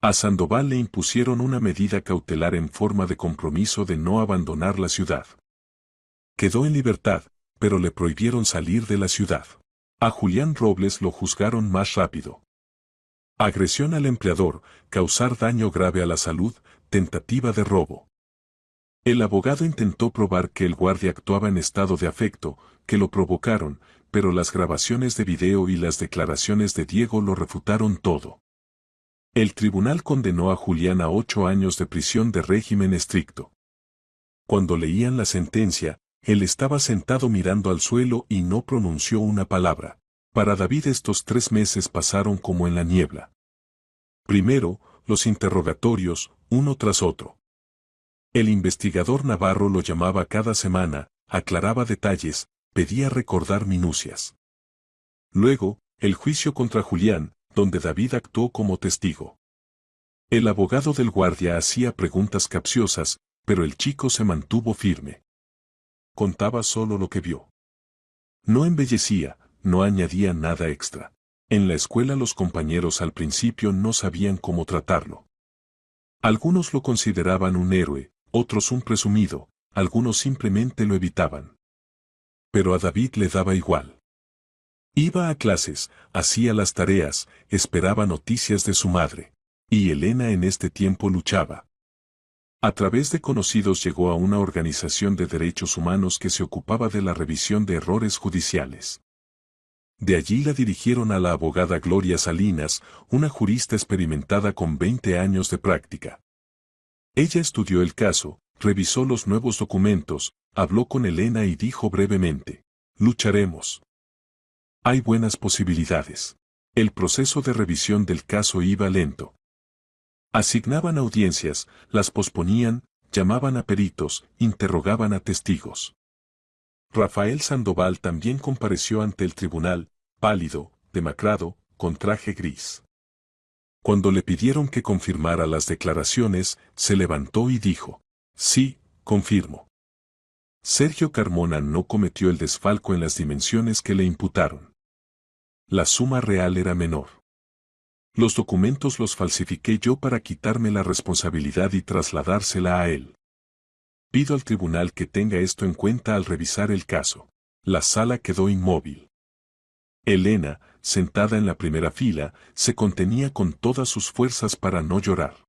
A Sandoval le impusieron una medida cautelar en forma de compromiso de no abandonar la ciudad. Quedó en libertad, pero le prohibieron salir de la ciudad. A Julián Robles lo juzgaron más rápido. Agresión al empleador, causar daño grave a la salud, tentativa de robo. El abogado intentó probar que el guardia actuaba en estado de afecto, que lo provocaron, pero las grabaciones de video y las declaraciones de Diego lo refutaron todo. El tribunal condenó a Julián a 8 años de prisión de régimen estricto. Cuando leían la sentencia, él estaba sentado mirando al suelo y no pronunció una palabra. Para David estos 3 meses pasaron como en la niebla. Primero, los interrogatorios, uno tras otro. El investigador Navarro lo llamaba cada semana, aclaraba detalles, pedía recordar minucias. Luego, El juicio contra Julián, donde David actuó como testigo. El abogado del guardia hacía preguntas capciosas, pero el chico se mantuvo firme. Contaba solo lo que vio. No embellecía, no añadía nada extra. En la escuela los compañeros al principio no sabían cómo tratarlo. Algunos lo consideraban un héroe, otros un presumido, algunos simplemente lo evitaban. Pero a David le daba igual. Iba a clases, hacía las tareas, esperaba noticias de su madre. Y Elena en este tiempo luchaba. A través de conocidos llegó a una organización de derechos humanos que se ocupaba de la revisión de errores judiciales. De allí la dirigieron a la abogada Gloria Salinas, una jurista experimentada con 20 años de práctica. Ella estudió el caso, revisó los nuevos documentos, habló con Elena y dijo brevemente: lucharemos. Hay buenas posibilidades. El proceso de revisión del caso iba lento. Asignaban audiencias, las posponían, llamaban a peritos, interrogaban a testigos. Rafael Sandoval también compareció ante el tribunal, pálido, demacrado, con traje gris. Cuando le pidieron que confirmara las declaraciones, se levantó y dijo: sí, confirmo. Sergio Carmona no cometió el desfalco en las dimensiones que le imputaron. La suma real era menor. Los documentos los falsifiqué yo para quitarme la responsabilidad y trasladársela a él. Pido al tribunal que tenga esto en cuenta al revisar el caso. La sala quedó inmóvil. Elena, sentada en la primera fila, se contenía con todas sus fuerzas para no llorar.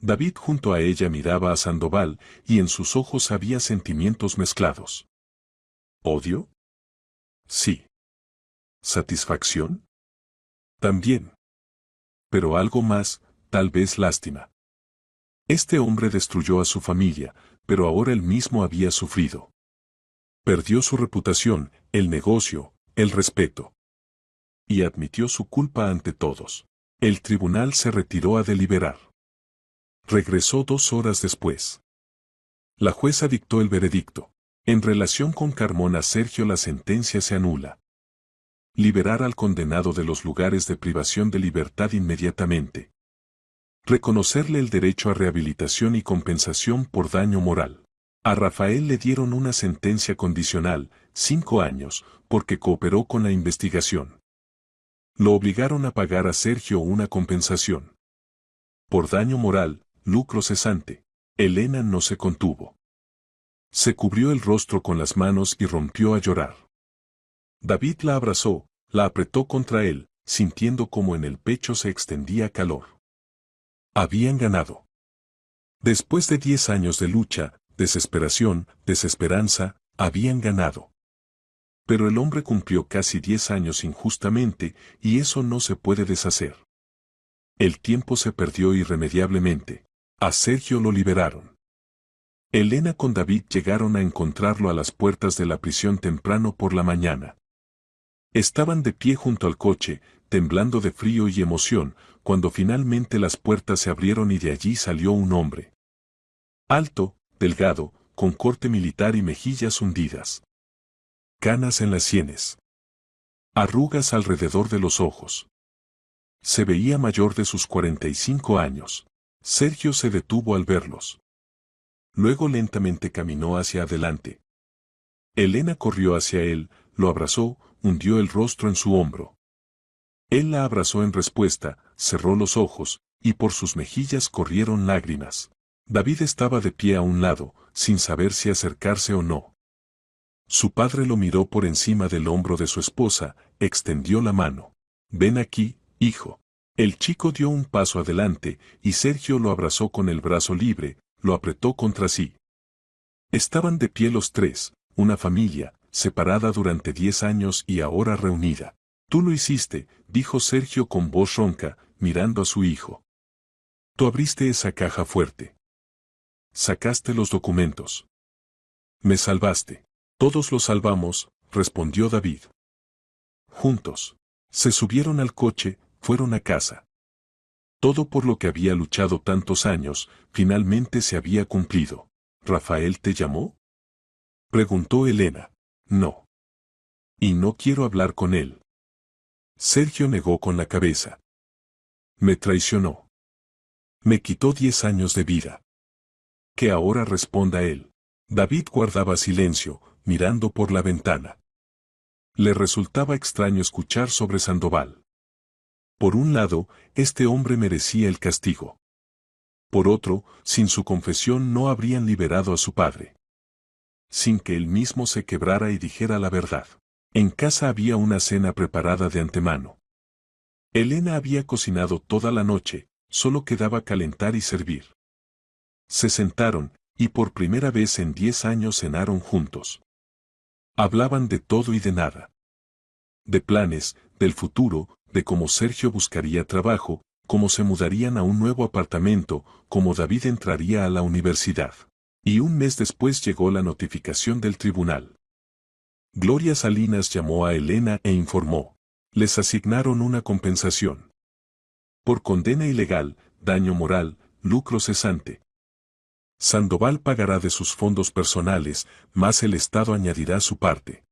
David junto a ella miraba a Sandoval y en sus ojos había sentimientos mezclados. ¿Odio? Sí. ¿Satisfacción? También. Pero algo más, tal vez lástima. Este hombre destruyó a su familia, pero ahora él mismo había sufrido. Perdió su reputación, el negocio, el respeto. Y admitió su culpa ante todos. El tribunal se retiró a deliberar. Regresó 2 horas después. La jueza dictó el veredicto. En relación con Carmona Sergio, la sentencia se anula. Liberar al condenado de los lugares de privación de libertad inmediatamente. Reconocerle el derecho a rehabilitación y compensación por daño moral. A Rafael le dieron una sentencia condicional, 5 años, porque cooperó con la investigación. Lo obligaron a pagar a Sergio una compensación. Por daño moral, lucro cesante. Elena no se contuvo. Se cubrió el rostro con las manos y rompió a llorar. David la abrazó, la apretó contra él, sintiendo como en el pecho se extendía calor. Habían ganado. Después de 10 años de lucha, desesperación, desesperanza, habían ganado. Pero el hombre cumplió casi 10 años injustamente, y eso no se puede deshacer. El tiempo se perdió irremediablemente. A Sergio lo liberaron. Elena con David llegaron a encontrarlo a las puertas de la prisión temprano por la mañana. Estaban de pie junto al coche, temblando de frío y emoción, cuando finalmente las puertas se abrieron y de allí salió un hombre. Alto, delgado, con corte militar y mejillas hundidas. Canas en las sienes. Arrugas alrededor de los ojos. Se veía mayor de sus 45 años. Sergio se detuvo al verlos. Luego lentamente caminó hacia adelante. Elena corrió hacia él, lo abrazó, hundió el rostro en su hombro. Él la abrazó en respuesta, cerró los ojos, y por sus mejillas corrieron lágrimas. David estaba de pie a un lado, sin saber si acercarse o no. Su padre lo miró por encima del hombro de su esposa, extendió la mano. «Ven aquí, hijo». El chico dio un paso adelante, y Sergio lo abrazó con el brazo libre, lo apretó contra sí. Estaban de pie los tres, una familia, separada durante 10 años y ahora reunida. «Tú lo hiciste», dijo Sergio con voz ronca, mirando a su hijo. «Tú abriste esa caja fuerte. Sacaste los documentos. Me salvaste». «Todos los salvamos», respondió David. Juntos. Se subieron al coche, fueron a casa. Todo por lo que había luchado tantos años, finalmente se había cumplido. «¿Rafael te llamó?», preguntó Elena. «No. Y no quiero hablar con él». Sergio negó con la cabeza. Me traicionó. Me quitó 10 años de vida. Que ahora responda él. David guardaba silencio, mirando por la ventana. Le resultaba extraño escuchar sobre Sandoval. Por un lado, este hombre merecía el castigo. Por otro, sin su confesión no habrían liberado a su padre. Sin que él mismo se quebrara y dijera la verdad. En casa había una cena preparada de antemano. Elena había cocinado toda la noche, solo quedaba calentar y servir. Se sentaron, y por primera vez en 10 años cenaron juntos. Hablaban de todo y de nada. De planes, del futuro, de cómo Sergio buscaría trabajo, cómo se mudarían a un nuevo apartamento, cómo David entraría a la universidad. Y un mes después llegó la notificación del tribunal. Gloria Salinas llamó a Elena e informó. Les asignaron una compensación. Por condena ilegal, daño moral, lucro cesante. Sandoval pagará de sus fondos personales, más el Estado añadirá su parte.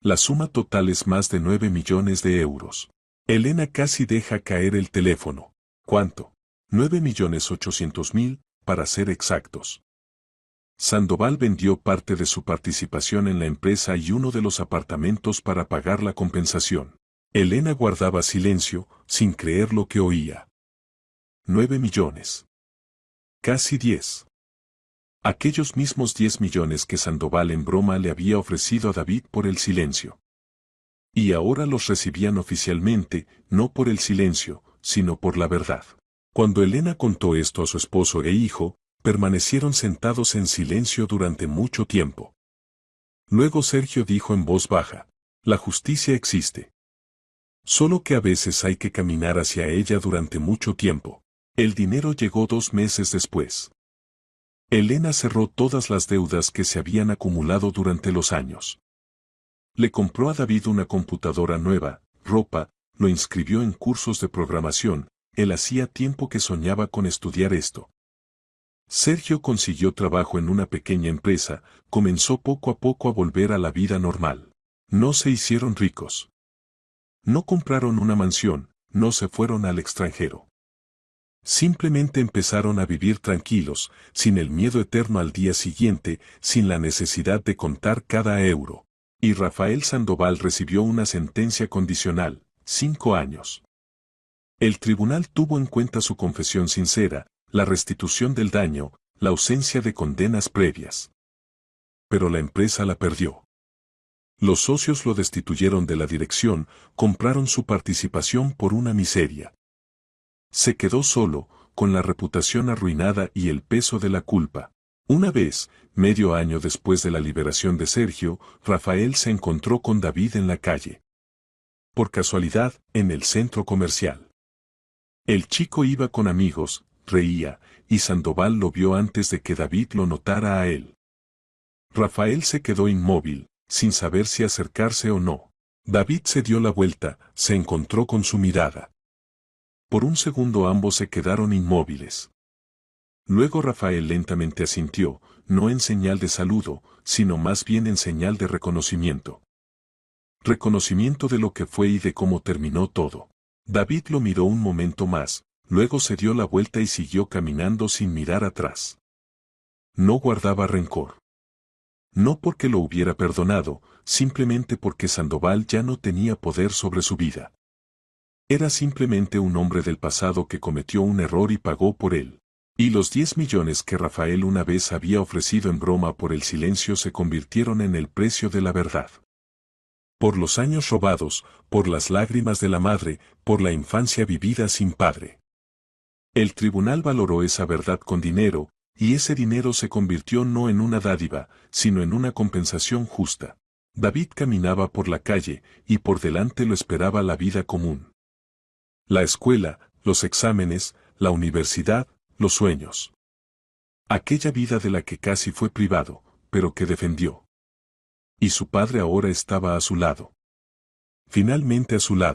La suma total es más de 9 millones de euros. Elena casi deja caer el teléfono. ¿Cuánto? 9.800.000, para ser exactos. Sandoval vendió parte de su participación en la empresa y uno de los apartamentos para pagar la compensación. Elena guardaba silencio, sin creer lo que oía. 9 millones. Casi 10. Aquellos mismos 10 millones que Sandoval en broma le había ofrecido a David por el silencio. Y ahora los recibían oficialmente, no por el silencio, sino por la verdad. Cuando Elena contó esto a su esposo e hijo, permanecieron sentados en silencio durante mucho tiempo. Luego Sergio dijo en voz baja, la justicia existe. Solo que a veces hay que caminar hacia ella durante mucho tiempo. El dinero llegó 2 meses después. Elena cerró todas las deudas que se habían acumulado durante los años. Le compró a David una computadora nueva, ropa, lo inscribió en cursos de programación, él hacía tiempo que soñaba con estudiar esto. Sergio consiguió trabajo en una pequeña empresa, comenzó poco a poco a volver a la vida normal. No se hicieron ricos. No compraron una mansión, no se fueron al extranjero. Simplemente empezaron a vivir tranquilos, sin el miedo eterno al día siguiente, sin la necesidad de contar cada euro. Y Rafael Sandoval recibió una sentencia condicional, 5 años. El tribunal tuvo en cuenta su confesión sincera, la restitución del daño, la ausencia de condenas previas. Pero la empresa la perdió. Los socios lo destituyeron de la dirección, compraron su participación por una miseria. Se quedó solo, con la reputación arruinada y el peso de la culpa. Una vez, medio año después de la liberación de Sergio, Rafael se encontró con David en la calle. Por casualidad, en el centro comercial. El chico iba con amigos, reía, y Sandoval lo vio antes de que David lo notara a él. Rafael se quedó inmóvil, sin saber si acercarse o no. David se dio la vuelta, se encontró con su mirada. Por un segundo ambos se quedaron inmóviles. Luego Rafael lentamente asintió, no en señal de saludo, sino más bien en señal de reconocimiento. Reconocimiento de lo que fue y de cómo terminó todo. David lo miró un momento más, luego se dio la vuelta y siguió caminando sin mirar atrás. No guardaba rencor. No porque lo hubiera perdonado, simplemente porque Sandoval ya no tenía poder sobre su vida. Era simplemente un hombre del pasado que cometió un error y pagó por él. Y los 10 millones que Rafael una vez había ofrecido en broma por el silencio se convirtieron en el precio de la verdad. Por los años robados, por las lágrimas de la madre, por la infancia vivida sin padre. El tribunal valoró esa verdad con dinero, y ese dinero se convirtió no en una dádiva, sino en una compensación justa. David caminaba por la calle, y por delante lo esperaba la vida común. La escuela, los exámenes, la universidad, los sueños. Aquella vida de la que casi fue privado, pero que defendió. Y su padre ahora estaba a su lado. Finalmente a su lado.